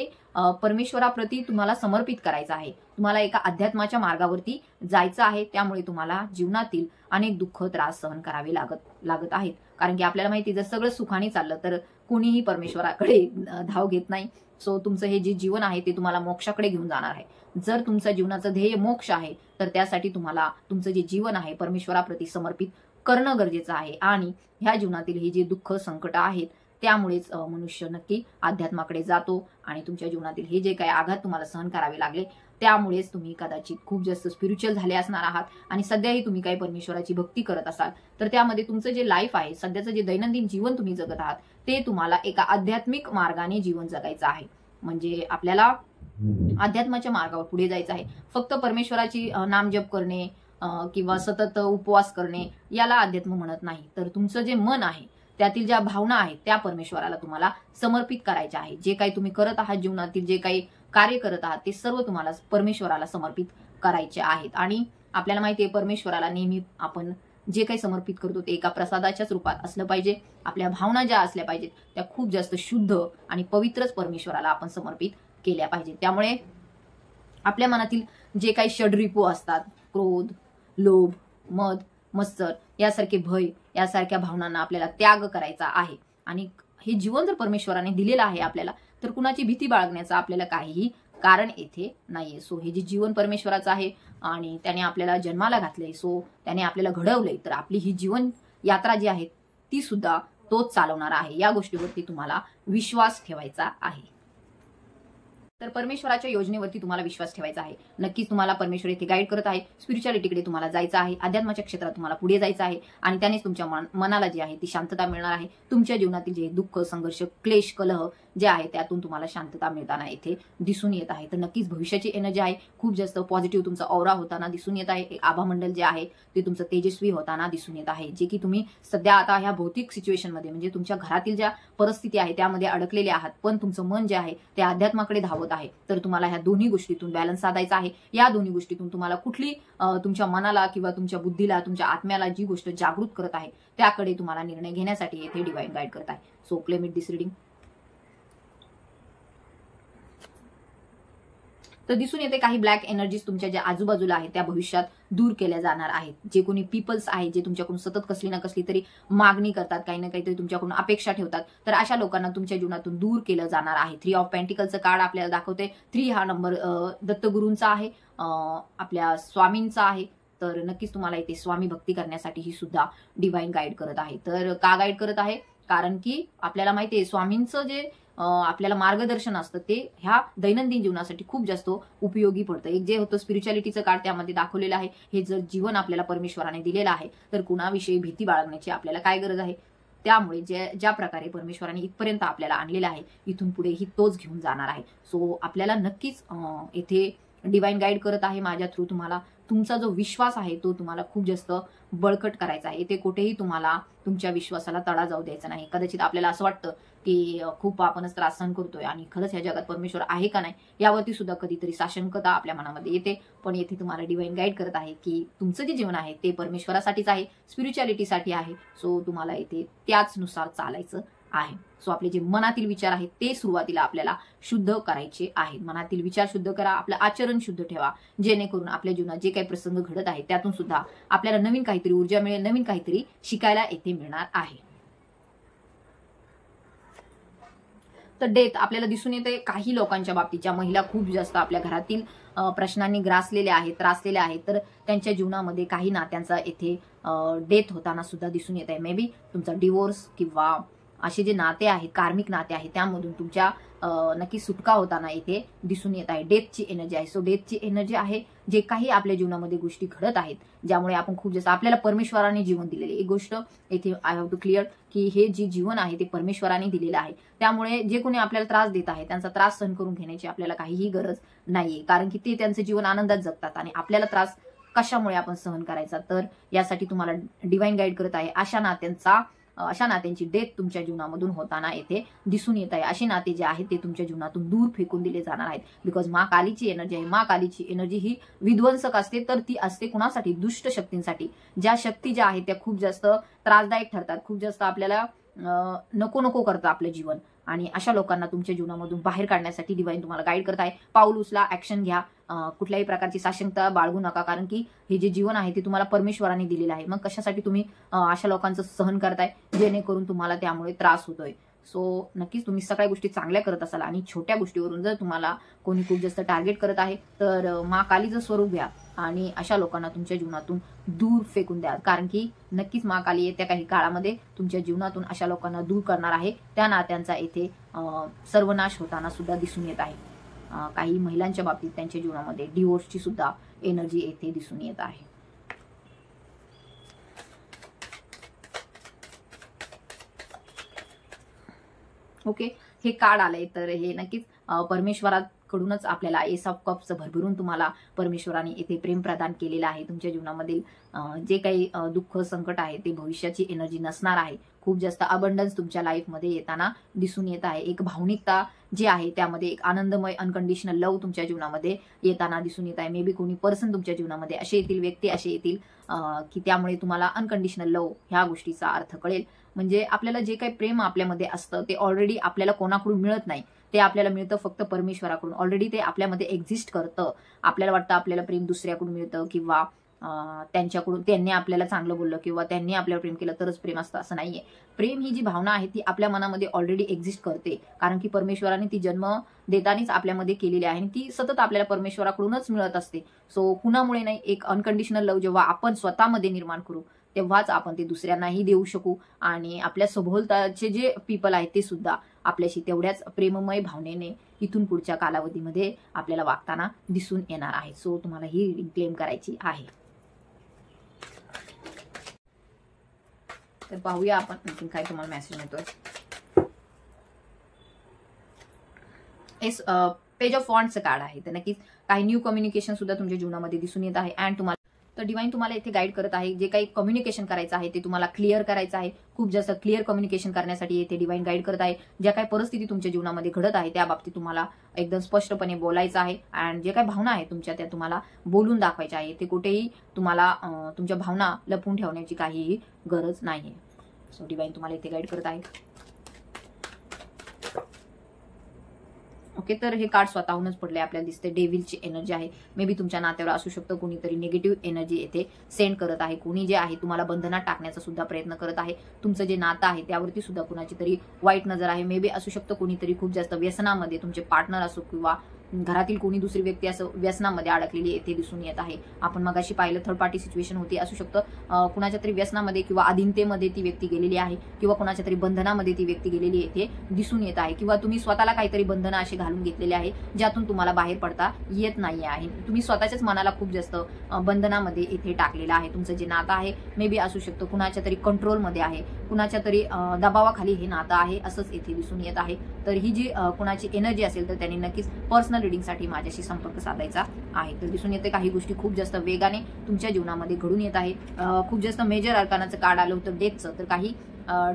परमेश्वराप्रती तुम्हाला समर्पित करायचं आहे. तुम्हाला एका अध्यात्माच्या मार्गावरती जायचं आहे, त्यामुळे तुम्हाला जीवनातील अनेक दुःख त्रास सहन करावे लागत आहेत. कारण की आपल्याला माहिती जर सगळं सुखाने चाललं तर कोणीही परमेश्वराकडे धाव घेत नाही. सो तुमचं हे जे जीवन आहे ते तुम्हाला मोक्षाकडे घेऊन जाणार आहे. जर तुमचं जीवनाचं ध्येय मोक्ष आहे तर त्यासाठी तुम्हाला तुमचं जे जीवन आहे परमेश्वराप्रती समर्पित करणं गरजेचं आहे आणि ह्या जीवनातील हे जे दुःख संकट आहेत त्यामुळेच मनुष्य नक्की अध्यात्माकडे जातो आणि तुमच्या जीवनातील हे जे काही आघात तुम्हाला सहन करावे लागले त्यामुळेच तुम्ही कदाचित खूप जास्त स्पिरिच्युअल झाले असणार आहात आणि सध्याही तुम्ही काही परमेश्वराची भक्ती करत असाल तर त्यामध्ये तुमचं जे लाईफ आहे, सध्याचं जे दैनंदिन जीवन तुम्ही जगत आहात ते तुम्हाला एका आध्यात्मिक मार्गाने जीवन जगायचं आहे. म्हणजे आपल्याला अध्यात्माच्या मार्गावर पुढे जायचं आहे. फक्त परमेश्वराची नामजप करणे किंवा सतत उपवास करणे याला अध्यात्म म्हणत नाही. तर तुमचं जे मन आहे, त्यातील ज्या भावना आहेत त्या परमेश्वराला तुम्हाला समर्पित करायच्या आहे. जे काही तुम्ही करत आहात, जीवनातील जे काही कार्य करत आहात ते सर्व तुम्हाला परमेश्वराला समर्पित करायचे आहेत. आणि आपल्याला माहिती आहे परमेश्वराला नेहमी आपण जे काही समर्पित करतो ते एका प्रसादाच्याच रूपात असलं पाहिजे. आपल्या भावना ज्या असल्या पाहिजेत त्या खूप जास्त शुद्ध आणि पवित्रच परमेश्वराला आपण समर्पित केल्या पाहिजेत. त्यामुळे आपल्या मनातील जे काही षड्रिपू असतात, क्रोध, लोभ, मद, मत्सर यासारखे भय यासारख्या भावनांना आपल्याला त्याग करायचा आहे. आणि हे जीवन जर परमेश्वराने दिलेलं आहे आपल्याला तर कुणाची भीती बाळगण्याचं आपल्याला काहीही कारण येथे नाहीये. सो हे जे जीवन परमेश्वराचं आहे आणि त्याने आपल्याला जन्माला घातलंय, सो त्याने आपल्याला घडवलंय, तर आपली ही जीवन यात्रा जी आहे ती सुद्धा तोच चालवणार आहे. या गोष्टीवरती तुम्हाला विश्वास ठेवायचा आहे. तर परमेश्वराच्या योजनेवरती तुम्हाला विश्वास ठेवायचा आहे. नक्कीच तुम्हाला परमेश्वर इथे गाईड करत आहे. स्पिरिच्युअलिटीकडे तुम्हाला जायचं आहे. अध्यात्माच्या क्षेत्रात तुम्हाला पुढे जायचं आहे आणि त्यानेच तुमच्या मनाला जी आहे ती शांतता मिळणार आहे. तुमच्या जीवनातील जे दुःख, संघर्ष, क्लेश, कलह जे आहे त्यातून तुम्हाला शांतता मिळताना इथे दिसून येत आहे. तर नक्कीच भविष्याची एनर्जी आहे खूप जास्त पॉझिटिव्ह तुमचा ऑरा होताना दिसून येत आहे. एक आभामंडल जे आहे ते तुमचं तेजस्वी होताना दिसून येत आहे. जे की तुम्ही सध्या आता ह्या भौतिक सिच्युएशनमध्ये म्हणजे तुमच्या घरातील ज्या परिस्थिती आहे त्यामध्ये अडकलेले आहात, पण तुमचं मन जे आहे ते अध्यात्माकडे धावत आहे. तर तुम्हाला ह्या दोन्ही गोष्टीतून बॅलन्स साधायचा आहे. या दोन्ही गोष्टीतून तुम्हाला कुठली तुमच्या मनाला किंवा तुमच्या बुद्धीला, तुमच्या आत्म्याला जी गोष्ट जागृत करत आहे त्याकडे तुम्हाला निर्णय घेण्यासाठी येथे डिवाइन गाईड करत आहे. So claim it this reading. तर दिसून येते काही ब्लॅक एनर्जीज तुमच्या ज्या आजूबाजूला आहेत त्या भविष्यात दूर केल्या जाणार आहेत. जे कोणी पीपल्स आहेत जे तुमच्याकडून सतत कसली ना कसली तरी मागणी करतात, काही ना काहीतरी तुमच्याकडून अपेक्षा ठेवतात, तर अशा लोकांना तुमच्या जीवनातून दूर केलं जाणार आहे. 3 ऑफ पेंटिकलचं कार्ड आपल्याला दाखवते. 3 हा नंबर दत्तगुरूंचा आहे, आपल्या स्वामींचा आहे. तर नक्कीच तुम्हाला इथे स्वामी भक्ती करण्यासाठी ही सुद्धा डिवाइन गाईड करत आहे. तर का गाईड करत आहे? कारण की आपल्याला माहिती आहे स्वामींचं जे आपल्याला मार्गदर्शन असतं ते ह्या दैनंदिन जीवनासाठी खूप जास्त उपयोगी पडतं. एक जे होतं स्पिरिच्युअलिटीचं कार्ड त्यामध्ये दाखवलेलं आहे, हे जर जीवन आपल्याला परमेश्वराने दिलेलं आहे तर कुणाविषयी भीती बाळगण्याची आपल्याला काय गरज आहे. त्यामुळे ज्या प्रकारे परमेश्वराने इथपर्यंत आपल्याला आणलेलं आहे इथून पुढेही तोच घेऊन जाणार आहे. सो आपल्याला नक्कीच येथे डिवाइन गाईड करत आहे माझ्या थ्रू. तुम्हाला तुमचा जो विश्वास आहे तो तुम्हाला खूप जास्त बळकट करायचा आहे. ते कुठेही तुम्हाला तुमच्या विश्वासाला तडा जाऊ द्यायचा नाही. कदाचित आपल्याला असं वाटतं की खूप आपणच त्रास सहन करतोय आणि खरंच या जगात परमेश्वर आहे का नाही यावरती सुद्धा कधीतरी साशंकता आपल्या मनामध्ये येते. पण येथे तुम्हाला डिवाइन गाईड करत आहे की तुमचं जे जीवन आहे ते परमेश्वरासाठीच आहे, स्पिरिच्युअलिटीसाठी आहे. सो तुम्हाला येथे त्याचनुसार चालायचं आहे. सो आपले जे मनातील विचार आहेत ते सुरुवातीला आपल्याला शुद्ध करायचे आहेत. मनातील विचार शुद्ध करा, आपलं आचरण शुद्ध ठेवा, जेणेकरून आपल्या जीवनात जे काही प्रसंग घडत आहेत त्यातून सुद्धा आपल्याला नवीन काहीतरी ऊर्जा मिळेल, नवीन काहीतरी शिकायला येथे मिळणार आहे. तर डेथ आपल्याला दिसून येते काही लोकांच्या बाबतीत, ज्या महिला खूप जास्त आपल्या घरातील प्रश्नांनी ग्रासलेल्या आहेत, त्रासलेल्या आहेत, तर त्यांच्या जीवनामध्ये काही नात्यांचा येथे डेथ होताना सुद्धा दिसून येत आहे. मे बी तुमचा डिवोर्स किंवा असे जे नाते आहेत, कार्मिक नाते आहेत, त्यामधून तुमच्या नक्की सुटका होताना इथे दिसून येत आहे. डेथची एनर्जी आहे. सो डेथची एनर्जी आहे जे काही आपल्या जीवनामध्ये गोष्टी घडत आहेत ज्यामुळे आपण खूप जास्त आपल्याला परमेश्वराने जीवन दिलेले. एक गोष्ट इथे आय हॅव टू क्लिअर की हे जे जीवन आहे ते परमेश्वराने दिलेलं आहे. त्यामुळे जे कोणी आपल्याला त्रास देत आहे त्यांचा त्रास सहन करून घेण्याची आपल्याला काहीही गरज नाहीये, कारण की ते त्यांचे जीवन आनंदात जगतात आणि आपल्याला त्रास कशामुळे आपण सहन करायचा. तर यासाठी तुम्हाला डिवाइन गाईड करत आहे. अशा नात्यांची डेथ तुमच्या जीवनामधून होताना येथे दिसून येत आहे. अशी नाते जे आहेत ते तुमच्या जीवनातून दूर फेकून दिले जाणार आहेत. बिकॉज मा कालीची एनर्जी आहे. मा कालीची एनर्जी ही विध्वंसक असते, तर ती असते कुणासाठी? दुष्ट शक्तींसाठी. ज्या शक्ती ज्या आहेत त्या खूप जास्त त्रासदायक ठरतात, खूप जास्त आपल्याला नको नको करतं आपलं जीवन, आणि अशा लोकांना तुमच्या जीवनामधून बाहेर काढण्यासाठी डिवाइन तुम्हाला गाईड करत आहे. पाऊल उचला, ऍक्शन घ्या, कुठल्याही प्रकारची साशंकता बाळगू नका, कारण की हे जे जीवन आहे ते तुम्हाला परमेश्वराने दिलेलं आहे. मग कशासाठी तुम्ही अशा लोकांचं सहन करताय जेणेकरून तुम्हाला त्यामुळे त्रास होतोय. सो नक्कीच तुम्ही सगळ्या गोष्टी चांगल्या करत असाल आणि छोट्या गोष्टीवरून जर तुम्हाला कोणी खूप जास्त टार्गेट करत आहे तर मा कालीचं स्वरूप घ्या आणि अशा लोकांना तुमच्या जीवनातून दूर फेकून द्या, कारण की नक्कीच मा काली येत्या काही काळामध्ये तुमच्या जीवनातून अशा लोकांना दूर करणार आहे. त्या नात्यांचा येथे सर्वनाश होताना सुद्धा दिसून येत आहे. काही महिलांच्या बाबतीत त्यांच्या जीवनामध्ये डिवोर्सची सुद्धा एनर्जी येथे दिसून येत आहे. ओके, हे कार्ड आलंय तर हे नक्कीच परमेश्वराकडूनच आपल्याला एस ऑफ कप्स भरभरून तुम्हाला परमेश्वराने येथे प्रेम प्रदान केलेलं आहे. तुमच्या जीवनामधील जे काही दुःख संकट आहे ते भविष्याची एनर्जी नसणार आहे. खूप जास्त अबंडन्स तुमच्या लाईफमध्ये येताना दिसून येत आहे. एक भावनिकता जी आहे त्यामध्ये एक आनंदमय अनकंडिशनल लव्ह तुमच्या जीवनामध्ये येताना दिसून येत आहे. मे बी कोणी पर्सन तुमच्या जीवनामध्ये असे येतील, व्यक्ती असे येतील की त्यामुळे तुम्हाला अनकंडिशनल लव्ह ह्या गोष्टीचा अर्थ कळेल. म्हणजे आपल्याला जे काही प्रेम आपल्यामध्ये असतं ते ऑलरेडी आपल्याला कोणाकडून मिळत नाही, ते आपल्याला मिळतं फक्त परमेश्वराकडून. ऑलरेडी ते आपल्यामध्ये एक्झिस्ट करतं. आपल्याला वाटतं आपल्याला प्रेम दुसऱ्याकडून मिळतं किंवा त्यांच्याकडून त्यांनी आपल्याला चांगलं बोललं किंवा त्यांनी आपल्याला प्रेम केलं तरच प्रेम असतं, असं नाहीये. प्रेम ही जी भावना आहे ती आपल्या मनामध्ये ऑलरेडी एक्झिस्ट करते, कारण की परमेश्वराने ती जन्म देतानीच आपल्यामध्ये केलेली आहे आणि ती सतत आपल्याला परमेश्वराकडूनच मिळत असते. सो कुणामुळे नाही, एक अनकंडिशनल लव्ह जेव्हा आपण स्वतःमध्ये निर्माण करू तेव्हाच आपण ते दुसऱ्यांनाही देऊ शकू आणि आपल्या सभोवतालचे जे पीपल आहेत ते सुद्धा आपल्याशी तेवढ्याच प्रेममय भावनेने इथून पुढच्या कालावधीमध्ये आपल्याला वागताना दिसून येणार आहे. सो तुम्हाला ही रीडिंग क्लेम करायची आहे. तर पाहूया आपण आणखी काय तुम्हाला मेसेज मिळतोय. पेज ऑफ वॉन्ड्सचं कार्ड आहे. तर नक्कीच काही न्यू कम्युनिकेशन सुद्धा तुमच्या जीवनामध्ये दिसून येत आहे. अँड तुम्हाला तर डिवाइन तुम्हाला इथे गाईड करत आहे. जे काही कम्युनिकेशन करायचं आहे ते तुम्हाला क्लिअर करायचं आहे. खूप जास्त क्लिअर कम्युनिकेशन करण्यासाठी इथे डिवाइन गाईड करत आहे. ज्या काही परिस्थिती तुमच्या जीवनामध्ये घडत आहे त्या बाबतीत तुम्हाला एकदम स्पष्टपणे बोलायचं आहे. अँड जे काही भावना आहे तुमच्या त्या तुम्हाला बोलून दाखवायच्या आहे. ते कुठेही तुम्हाला तुमच्या भावना लपवून ठेवण्याची काहीही गरज नाहीये. सो डिवाइन तुम्हाला इथे गाईड करत आहे. ओके, तर हे कार्ड स्वतःहूनच पडले आपल्याला दिसते. डेव्हिलची एनर्जी आहे. मे बी तुमच्या नात्यावर असू शकतं कोणीतरी निगेटिव्ह एनर्जी येथे सेंड करत आहे. कोणी जे आहे तुम्हाला बंधनात टाकण्याचा सुद्धा प्रयत्न करत आहे. तुमचं जे नातं आहे त्यावरती सुद्धा कुणाची तरी वाईट नजर आहे. मे बी असू शकतं कोणीतरी खूप जास्त व्यसनामध्ये, तुमचे पार्टनर असो किंवा घरातील कोणी दुसरी व्यक्ती असं व्यसनामध्ये अडकलेली येथे दिसून येत आहे. आपण मगाशी पाहिलं थर्ड पार्टी सिच्युएशन होती. असू शकतं कुणाच्या तरी व्यसनामध्ये किंवा अधीनतेमध्ये ती व्यक्ती गेलेली आहे किंवा कुणाच्या तरी बंधनामध्ये ती व्यक्ती गेलेली येथे दिसून येत आहे किंवा तुम्ही स्वतःला काहीतरी बंधनं असे घालून घेतलेले आहे ज्यातून तुम्हाला बाहेर पडता येत नाही आहे. तुम्ही स्वतःच्याच मनाला खूप जास्त बंधनामध्ये इथे टाकलेलं आहे. तुमचं जे नातं आहे मे बी असू शकतं कुणाच्या तरी कंट्रोलमध्ये आहे, कुणाच्या तरी दबावाखाली हे नातं आहे असंच इथे दिसून येत आहे. तर ही जी कुणाची एनर्जी असेल तर त्यांनी नक्कीच पर्सनल रीडिंगसाठी माझ्याशी संपर्क साधायचा आहे. तर दिसून येते काही गोष्टी खूप जास्त वेगाने तुमच्या जीवनामध्ये घडून येत आहे. खूप जास्त मेजर अर्कानाचं कार्ड आलं होतं डेथचं, तर काही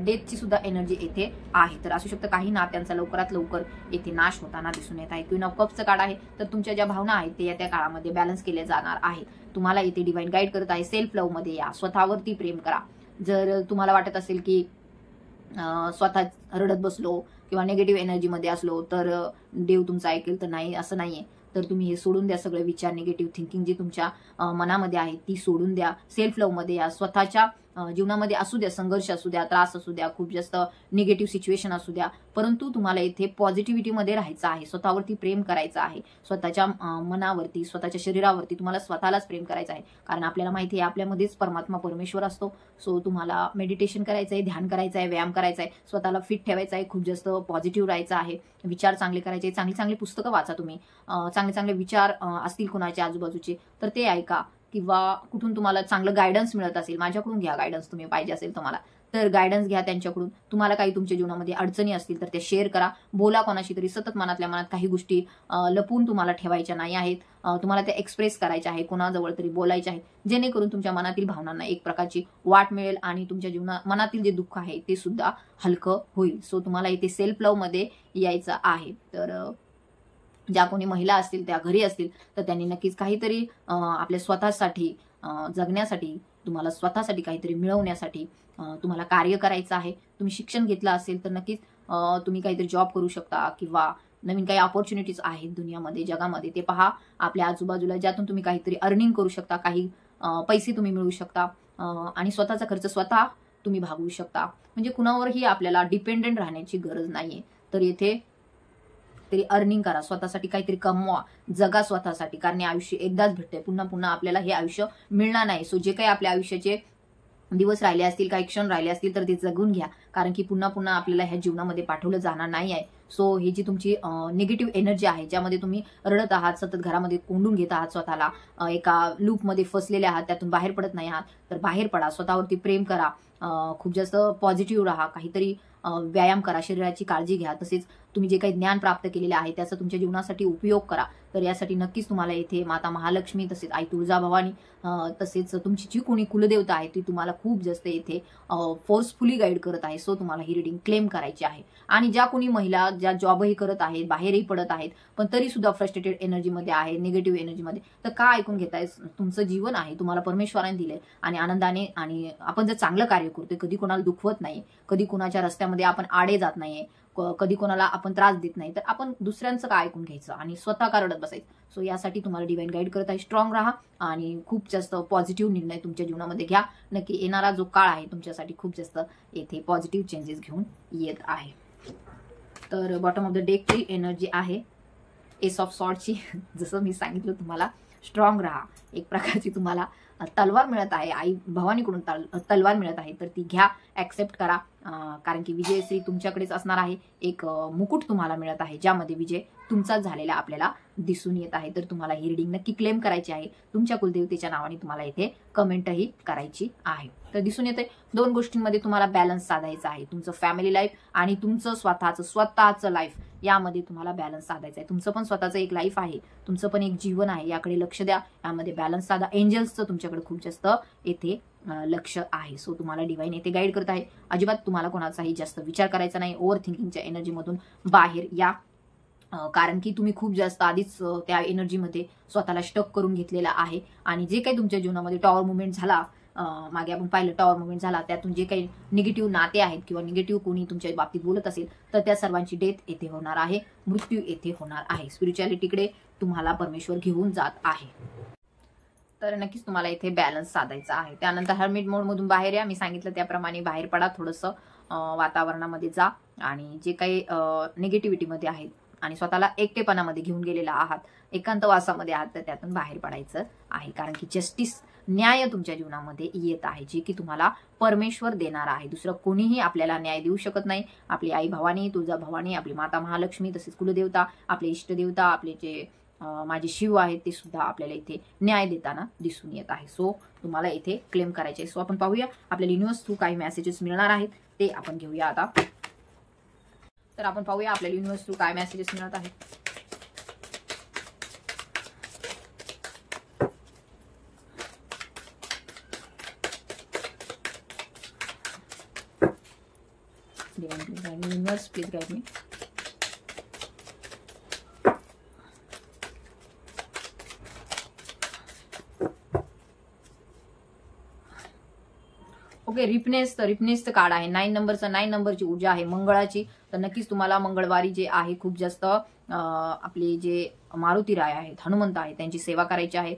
डेथची सुद्धा एनर्जी येथे आहे. तर असू शकतं काही नात्यांचा लवकरात लवकर येथे नाश होताना दिसून येत आहे. क्वीन ऑफ कप्सचं कार्ड आहे. तर तुमच्या ज्या भावना आहेत ते त्या काळामध्ये बॅलन्स केल्या जाणार आहे. तुम्हाला येथे डिवाइन गाईड करत आहे. सेल्फ लव्ह मध्ये या, स्वतःवरती प्रेम करा. जर तुम्हाला वाटत असेल की स्वतः रडत बसलो किंवा निगेटिव्ह एनर्जीमध्ये असलो तर देव तुमचं ऐकेल, तर नाही, असं नाहीये. तर तुम्ही हे सोडून द्या. सगळे विचार, निगेटिव्ह थिंकिंग जी तुमच्या मनामध्ये आहे ती सोडून द्या. सेल्फ लव्ह मध्ये या. स्वतःच्या जीवनामध्ये असू द्या, संघर्ष असू द्या, त्रास असू द्या, खूप जास्त निगेटिव्ह सिच्युएशन असू द्या, परंतु तुम्हाला इथे पॉझिटिव्हिटीमध्ये राहायचं आहे. स्वतःवरती प्रेम करायचं आहे. स्वतःच्या मनावरती, स्वतःच्या शरीरावरती तुम्हाला स्वतःलाच प्रेम करायचं आहे. कारण आपल्याला माहिती आहे आपल्यामध्येच परमात्मा परमेश्वर असतो. सो तुम्हाला मेडिटेशन करायचं आहे, ध्यान करायचं आहे, व्यायाम करायचा आहे, स्वतःला फिट ठेवायचं आहे, खूप जास्त पॉझिटिव्ह राहायचं आहे, विचार चांगले करायचे, चांगली चांगली पुस्तकं वाचा. तुम्ही चांगले चांगले विचार असतील कुणाच्या आजूबाजूचे तर ते ऐका किंवा कुठून तुम्हाला चांगलं गायडन्स मिळत असेल माझ्याकडून घ्या. गायडन्स तुम्ही पाहिजे असेल तुम्हाला तर गायडन्स घ्या त्यांच्याकडून. तुम्हाला काही तुमच्या जीवनामध्ये अडचणी असतील तर त्या शेअर करा. बोला कोणाशी तरी. सतत मनातल्या मनात काही गोष्टी लपवून तुम्हाला ठेवायच्या नाही आहेत. तुम्हाला त्या एक्सप्रेस करायच्या आहे, कोणाजवळ तरी बोलायच्या आहेत, जेणेकरून तुमच्या मनातील भावनांना एक प्रकारची वाट मिळेल आणि तुमच्या मनातील जे दुःख आहे ते सुद्धा हलकं होईल. सो तुम्हाला इथे सेल्फ लव्ह मध्ये यायचं आहे. तर ज्या कोणी महिला असतील त्या घरी असतील तर त्यांनी नक्कीच काहीतरी आपल्या स्वतःसाठी जगण्यासाठी, तुम्हाला स्वतःसाठी काहीतरी मिळवण्यासाठी तुम्हाला कार्य करायचं आहे. तुम्ही शिक्षण घेतलं असेल तर नक्कीच तुम्ही काहीतरी जॉब करू शकता किंवा नवीन काही ऑपॉर्च्युनिटीज आहेत दुनियामध्ये, जगामध्ये, ते पहा आपल्या आजूबाजूला, ज्यातून तुम्ही काहीतरी अर्निंग करू शकता, काही पैसे तुम्ही मिळवू शकता आणि स्वतःचा खर्च स्वतः तुम्ही भागवू शकता. म्हणजे कुणावरही आपल्याला डिपेंडेंट राहण्याची गरज नाहीये. तर येथे तरी अर्निंग करा, स्वतःसाठी काहीतरी कमवा, जगा स्वतःसाठी, कारण हे आयुष्य एकदाच भेटतंय, पुन्हा पुन्हा आपल्याला हे आयुष्य मिळणार नाही. सो जे काही आपल्या आयुष्याचे दिवस राहिले असतील, काही क्षण राहिले असतील, तर ते जगून घ्या, कारण की पुन्हा पुन्हा आपल्याला ह्या जीवनामध्ये पाठवलं जाणार नाही आहे. सो ही जी तुमची निगेटिव्ह एनर्जी आहे, ज्यामध्ये तुम्ही रडत आहात, सतत घरामध्ये कोंडून घेत आहात स्वतःला, एका लूपमध्ये फसलेले आहात, त्यातून बाहेर पडत नाही आहात, तर बाहेर पडा, स्वतःवरती प्रेम करा, खूप जास्त पॉझिटिव्ह राहा, काहीतरी व्यायाम करा, शरीराची काळजी घ्या, तसेच तुम्ही जे काही ज्ञान प्राप्त केलेले आहे त्याचा तुमच्या जीवनासाठी उपयोग करा. तर यासाठी नक्कीच तुम्हाला इथे माता महालक्ष्मी, तसेच आई तुळजाभवानी, तसेच तुमची जी कोणी कुलदेवता आहे ती तुम्हाला खूप जास्त इथे फोर्सफुली गाईड करत आहे. सो तुम्हाला ही रिडिंग क्लेम करायची आहे. आणि ज्या कोणी महिला ज्या जॉबही करत आहेत, बाहेरही पडत आहेत, पण तरी सुद्धा फ्रस्ट्रेटेड एनर्जीमध्ये आहे, निगेटिव्ह एनर्जीमध्ये, तर का ऐकून घेताय? तुमचं जीवन आहे, तुम्हाला परमेश्वराने दिलंय, आणि आनंदाने, आणि आपण जर चांगलं कार्य करतोय, कधी कोणाला दुखवत नाही, कधी कोणाच्या रस्त्यामध्ये आपण आडे जात नाहीये, कधी कोणाला आपण त्रास देत नाही, तर आपण दुसऱ्यांचं काय ऐकून घ्यायचं आणि स्वतः का रडत बसायचं? सो यासाठी तुम्हाला डिवाइन गाईड करत आहे. स्ट्रॉंग राहा आणि खूप जास्त पॉझिटिव्ह निर्णय तुमच्या जीवनामध्ये घ्या. नक्की येणारा जो काळ आहे तुमच्यासाठी खूप जास्त येथे पॉझिटिव्ह चेंजेस घेऊन येत आहे. तर बॉटम ऑफ द डेकची एनर्जी आहे एस ऑफ सॉर्डची. जसं मी सांगितलं तुम्हाला, स्ट्रॉंग राहा. एक प्रकारची तुम्हाला तलवार मिळत आहे, आई भवानीकडून तलवार मिळत आहे, तर ती घ्या, ऍक्सेप्ट करा, कारण की विजयश्री तुमच्याकडेच असणार आहे. एक मुकुट तुम्हाला मिळत आहे, ज्यामध्ये विजय तुमचाच झालेला आपल्याला दिसून येत आहे. तर तुम्हाला ही रिडिंग नक्की क्लेम करायची आहे. तुमच्या कुलदेवतेच्या नावाने तुम्हाला इथे कमेंटही करायची आहे. तर दिसून येते 2 गोष्टींमध्ये तुम्हाला बॅलन्स साधायचा आहे. तुमचं फॅमिली लाईफ आणि तुमचं स्वतःचं लाईफ, यामध्ये तुम्हाला बॅलन्स साधायचा आहे. तुमचं पण स्वतःचं एक लाईफ आहे, तुमचं पण एक जीवन आहे, याकडे लक्ष द्या, यामध्ये बॅलन्स साधा. एंजल्सचं तुमच्याकडे खूप जास्त येथे लक्ष आहे. सो तुम्हाला डिवाइन येथे गाईड करत आहे. अजिबात तुम्हाला कोणाचाही जास्त विचार करायचा नाही. ओव्हर थिंकिंगच्या एनर्जीमधून बाहेर या, कारण की तुम्ही खूप जास्त आधीच त्या एनर्जीमध्ये स्वतःला स्टक करून घेतलेला आहे. आणि जे काही तुमच्या जीवनामध्ये टॉवर मुवमेंट झाला, मागे आपण पाहिलं टॉवर मुवमेंट झाला, त्यातून जे काही निगेटिव्ह नाते आहेत किंवा निगेटिव्ह कोणी तुमच्या बाबतीत बोलत असेल, तर त्या सर्वांची डेथ येथे होणार आहे, मृत्यू येथे होणार आहे. स्पिरिच्युअलिटीकडे तुम्हाला परमेश्वर घेऊन जात आहे. तर नक्कीच तुम्हाला इथे बॅलन्स साधायचा आहे. त्यानंतर हर्मिट मोडमधून बाहेर या. मी सांगितलं त्याप्रमाणे बाहेर पडा, थोडंसं वातावरणामध्ये जा, आणि जे काही निगेटिव्हिटीमध्ये आहेत आणि स्वतःला एकटेपणामध्ये घेऊन गेलेला आहात, एकांतवासामध्ये आहात, तर त्यातून बाहेर पडायचं आहे. कारण की जस्टिस, न्याय तुमच्या जीवनामध्ये येत आहे, जे की तुम्हाला परमेश्वर देणार आहे. दुसरं कोणीही आपल्याला न्याय देऊ शकत नाही. आपली आई भवानी, तुळजाभवानी, आपली माता महालक्ष्मी, तसेच कुलदेवता, आपले इष्टदेवता, आपले जे माझे शिव आहेत, ते सुद्धा आपल्याला इथे न्याय देताना दिसून येत आहे. सो तुम्हाला इथे क्लेम करायचे. सो आपण पाहूया आपल्याला युनिव्हर्स थ्रू काही मेसेजेस मिळणार आहेत, ते आपण घेऊया आता. तर आपण पाहूया आपल्याला युनिव्हर्स थ्रू काय मेसेजेस मिळत आहेत. Universe please guide me. Okay, रिपनेसचं कार्ड आहे. 9 नंबरची ऊर्जा आहे मंगळाची. तर नक्कीच तुम्हाला मंगळवारी जे आहे खूप जास्त आपले जे मारुती राय आहेत, हनुमंत आहे, त्यांची सेवा करायची आहे.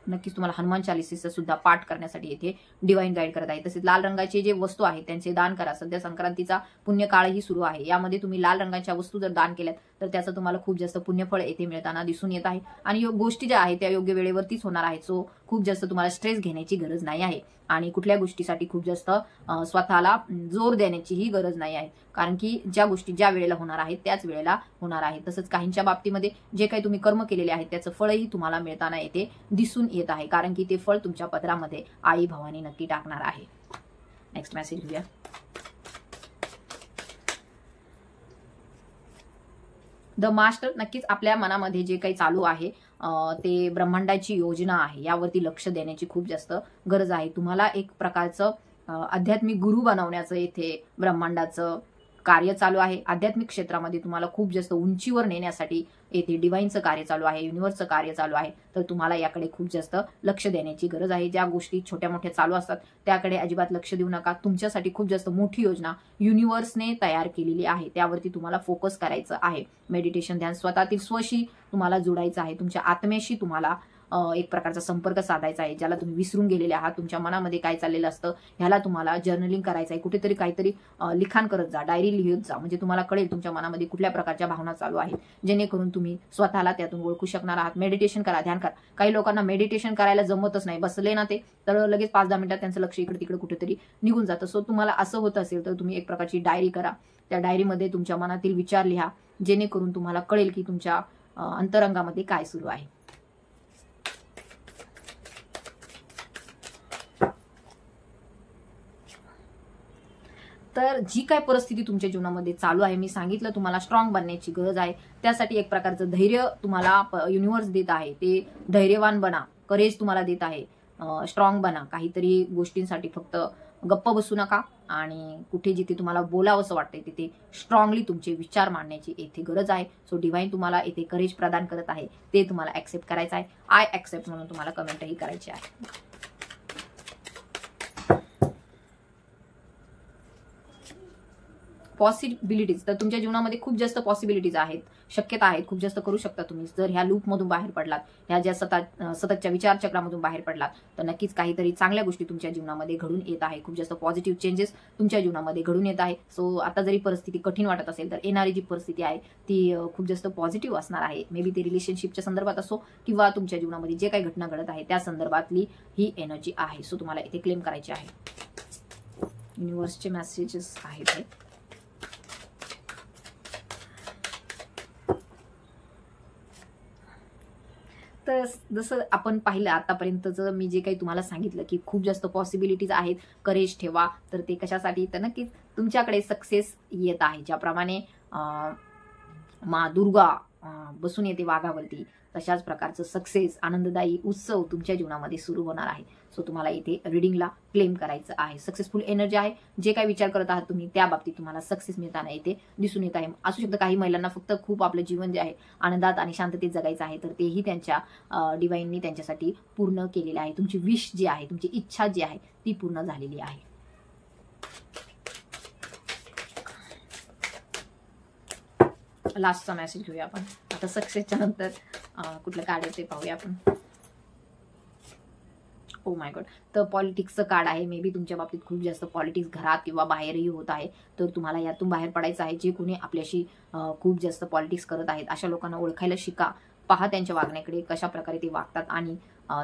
नक्कीच तुम्हाला हनुमान चालीसेचा सुद्धा पाठ करण्यासाठी येथे डिवाइन गाईड करत आहे. तसेच लाल रंगाचे जे वस्तू आहेत त्यांचे दान करा. सध्या संक्रांतीचा पुण्यकाळही सुरू आहे. यामध्ये तुम्ही लाल रंगाच्या वस्तू जर दान केल्यात तर त्याचं तुम्हाला खूप जास्त पुण्यफळ येथे मिळताना दिसून येत आहे. आणि गोष्टी ज्या आहेत त्या योग्य वेळेवरतीच होणार आहेत. सो खूप जास्त तुम्हाला स्ट्रेस घेण्याची गरज नाही आहे, आणि कुठल्या गोष्टीसाठी खूप जास्त स्वतःला जोर देण्याचीही गरज नाही आहे, कारण की ज्या गोष्टी ज्या वेळेला होणार आहेत त्याच वेळेला होणार आहेत. तसंच काहींच्या बाबतीमध्ये जे काही तुम्ही कर्म केलेले आहेत त्याचं फळही तुम्हाला मिळताना येथे दिसून येत आहे, कारण की ते फळ तुमच्या पदरामध्ये आई भवानी नक्की टाकणार आहे. नेक्स्ट मेसेज घेऊया. The master. नक्कीच आपल्या मनामध्ये जे काही चालू आहे ते ब्रह्मांडाची योजना आहे, यावरती लक्ष देण्याची खूप जास्त गरज आहे. तुम्हाला एक प्रकारचं आध्यात्मिक गुरु बनवण्याचं येथे ब्रह्मांडाचं कार्य चालू आहे. आध्यात्मिक क्षेत्रामध्ये तुम्हाला खूप जास्त उंचीवर नेण्यासाठी येथे डिवाइनचं कार्य चालू आहे, युनिव्हर्सचं कार्य चालू आहे. तर तुम्हाला याकडे खूप जास्त लक्ष देण्याची गरज आहे. ज्या गोष्टी छोट्या मोठ्या चालू असतात त्याकडे अजिबात लक्ष देऊ नका. तुमच्यासाठी खूप जास्त मोठी योजना युनिव्हर्सने तयार केलेली आहे, त्यावरती तुम्हाला फोकस करायचं आहे. मेडिटेशन, ध्यान, स्वतःतील स्वशी तुम्हाला जोडायचं आहे. तुमच्या आत्म्याशी तुम्हाला एक प्रकारचा संपर्क साधायचा आहे, ज्याला तुम्ही विसरून गेलेले आहात. तुमच्या मनामध्ये काय चाललेलं असतं ह्याला तुम्हाला जर्नलिंग करायचं आहे. कुठेतरी काहीतरी लिखाण करत जा, डायरी लिहित जा, म्हणजे तुम्हाला कळेल तुमच्या मनामध्ये कुठल्या प्रकारच्या भावना चालू आहेत, जेणेकरून तुम्ही स्वतःला त्यातून ओळखू शकणार आहात. मेडिटेशन करा, ध्यान करा. काही लोकांना मेडिटेशन करायला जमतच नाही, बसले ना ते तर लगेच 5-10 मिनिटात त्यांचं लक्ष इकडे तिकडे कुठेतरी निघून जातं. सो तुम्हाला असं होत असेल तर तुम्ही एक प्रकारची डायरी करा. त्या डायरीमध्ये तुमच्या मनातील विचार लिहा, जेणेकरून तुम्हाला कळेल की तुमच्या अंतरंगामध्ये काय सुरू आहे. तर जी काय परिस्थिती तुमच्या जीवनामध्ये चालू आहे, मी सांगितलं तुम्हाला स्ट्रॉंग बनण्याची गरज आहे. त्यासाठी एक प्रकारचं धैर्य तुम्हाला युनिव्हर्स देत आहे. ते धैर्यवान बना, करेज तुम्हाला देत आहे. स्ट्रॉंग बना. काहीतरी गोष्टींसाठी फक्त गप्प बसू नका आणि कुठे जिथे तुम्हाला बोलावंसं वाटतंय तिथे स्ट्रॉंगली तुमचे विचार मांडण्याची येथे गरज आहे. सो डिव्हाइन तुम्हाला येथे करेज प्रदान करत आहे, ते तुम्हाला ऍक्सेप्ट करायचं आहे. आय ऍक्सेप्ट म्हणून तुम्हाला कमेंटही करायची आहे. पॉसिबिलिटीज, तर तुमच्या जीवनामध्ये खूप जास्त पॉसिबिलिटीज आहेत, शक्यता आहेत, खूप जास्त करू शकता तुम्ही. जर ह्या लूपमधून बाहेर पडलात, ह्या ज्या सततच्या विचारचक्रामधून बाहेर पडलात, तर नक्कीच काहीतरी चांगल्या गोष्टी तुमच्या जीवनामध्ये घडून येत आहे. खूप जास्त पॉझिटिव्ह चेंजेस तुमच्या जीवनामध्ये घडून येत आहे. सो आता जरी परिस्थिती कठीण वाटत असेल तर येणारी जी परिस्थिती आहे ती खूप जास्त पॉझिटिव्ह असणार आहे. मे बी ते रिलेशनशिपच्या संदर्भात असो किंवा तुमच्या जीवनामध्ये जे काही घटना घडत आहे त्या संदर्भातली ही एनर्जी आहे. सो तुम्हाला इथे क्लेम करायची आहे. युनिव्हर्सचे मेसेजेस आहेत हे. तर जसं आपण पाहिलं आतापर्यंतचं मी जे काही तुम्हाला सांगितलं की खूप जास्त पॉसिबिलिटीज आहेत, करेज ठेवा. तर ते कशासाठी, तर नक्कीच तुमच्याकडे सक्सेस येत आहे. ज्याप्रमाणे मा दुर्गा बसून येते वाघावरती, तशाच प्रकारचं सक्सेस, आनंददायी उत्सव तुमच्या जीवनामध्ये सुरू होणार आहे. सो तुम्हाला इथे रिडिंगला क्लेम करायचं आहे. सक्सेसफुल एनर्जी आहे. जे काही विचार करत आहात तुम्ही त्या बाबतीत तुम्हाला सक्सेस मिळताना इथे दिसून येत आहे. असू शकतं काही महिलांना फक्त खूप आपलं जीवन जे आहे आनंदात आणि शांततेत जगायचं आहे, तर तेही त्यांच्या डिवाइननी त्यांच्यासाठी पूर्ण केलेलं आहे. तुमची विश जी आहे, तुमची इच्छा जी आहे ती पूर्ण झालेली आहे. लास्टचा मेसेज घेऊया आपण आता. सक्सेसच्या नंतर कुठलं कार्ड येते पाहूया आपण. ओ माय गॉड, तर पॉलिटिक्सचं कार्ड आहे. मे बी तुमच्या बाबतीत खूप जास्त पॉलिटिक्स घरात किंवा बाहेरही होत आहे, तर तुम्हाला यातून बाहेर पडायचं आहे. जे कोणी आपल्याशी खूप जास्त पॉलिटिक्स करत आहेत अशा लोकांना ओळखायला शिका. पहा त्यांच्या वागण्याकडे, कशा प्रकारे ते वागतात आणि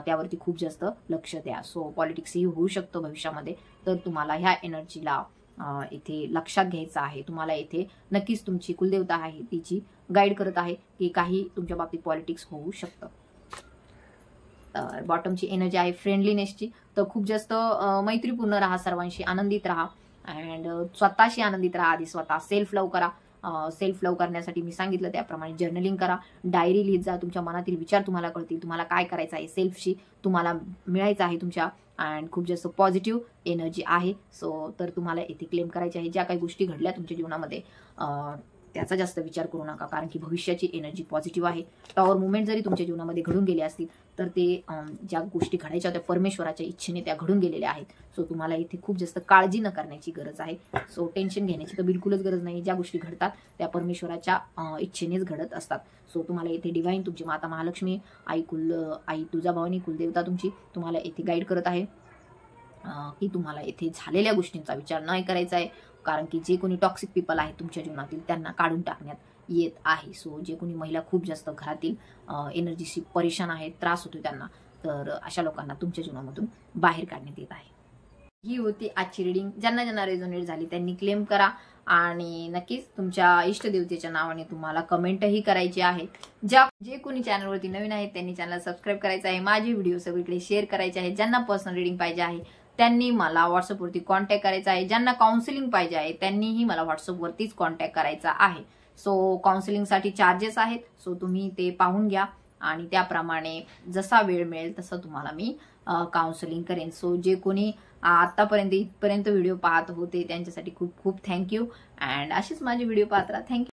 त्यावरती खूप जास्त लक्ष द्या. सो पॉलिटिक्सही होऊ शकतं भविष्यामध्ये, तर तुम्हाला ह्या एनर्जीला इथे लक्षात घ्यायचं आहे. तुम्हाला इथे नक्कीच तुमची कुलदेवता आहे तिची गाईड करत आहे की काही तुमच्या बाबतीत पॉलिटिक्स होऊ शकतं. तर बॉटमची एनर्जी आहे फ्रेंडलीनेसची. तर खूप जास्त मैत्रीपूर्ण राहा, सर्वांशी आनंदित राहा अँड स्वतःशी आनंदित राहा. आधी स्वतः सेल्फ लव्ह करा. सेल्फ लव्ह करण्यासाठी मी सांगितलं त्याप्रमाणे जर्नलिंग करा, डायरी लिहित जा. तुमच्या मनातील विचार तुम्हाला कळतील, तुम्हाला काय करायचं आहे, सेल्फशी तुम्हाला मिळायचं आहे तुमच्या. अँड खूप जास्त पॉझिटिव्ह एनर्जी आहे. सो तर तुम्हाला इथे क्लेम करायचे आहे. ज्या काही गोष्टी घडल्या तुमच्या जीवनामध्ये त्याचा जास्त विचार करू नका, कारण की भविष्याची एनर्जी पॉझिटिव्ह आहे. टॉवर मुवमेंट जरी तुमच्या जीवनामध्ये घडून गेले असतील तर ते ज्या गोष्टी घडायच्या होत्या परमेश्वराच्या इच्छेने त्या घडून गेलेल्या आहेत. सो तुम्हाला इथे खूप जास्त काळजी न करण्याची गरज आहे. सो टेन्शन घेण्याची तर बिलकुलच गरज नाही. ज्या गोष्टी घडतात त्या परमेश्वराच्या इच्छेनेच घडत असतात. सो तुम्हाला इथे डिवाइन तुमची माता महालक्ष्मी, आई तुळजाभवानी कुलदेवता तुमची तुम्हाला इथे गाईड करत आहे की तुम्हाला इथे झालेल्या गोष्टींचा विचार नाही करायचा आहे, कारण की जे कोणी टॉक्सिक पीपल आहेत तुमच्या जीवनातील त्यांना काढून टाकण्यात येत आहे. सो जे कोणी महिला खूप जास्त घरातील एनर्जीशी परेशान आहेत, त्रास होतो त्यांना, तर अशा लोकांना तुमच्या जीवनामधून बाहेर काढण्यात येत आहे. ही होती आजची रिडिंग. ज्यांना ज्यांना रेझोनेट झाली त्यांनी क्लेम करा आणि नक्कीच तुमच्या इष्टदेवतेच्या नावाने तुम्हाला कमेंटही करायची आहे. जे कोणी चॅनलवरती नवीन आहेत त्यांनी चॅनल सबस्क्राईब करायचं आहे. माझे व्हिडिओ सगळीकडे शेअर करायचे आहेत. ज्यांना पर्सनल रिडिंग पाहिजे आहे त्यांनी मला व्हॉट्सअपवरती कॉन्टॅक्ट करायचा आहे. ज्यांना काउन्सिलिंग पाहिजे आहे त्यांनीही मला व्हॉट्सअपवरतीच कॉन्टॅक्ट करायचा आहे. सो काउन्सिलिंगसाठी चार्जेस आहेत. सो तुम्ही ते पाहून घ्या आणि त्याप्रमाणे जसा वेळ मिळेल तसं तुम्हाला मी काउन्सिलिंग करेन. सो जे कोणी आतापर्यंत इथपर्यंत व्हिडिओ पाहत होते त्यांच्यासाठी खूप खूप थँक्यू. अँड अशीच माझे व्हिडिओ पाहत राहा. थँक्यू.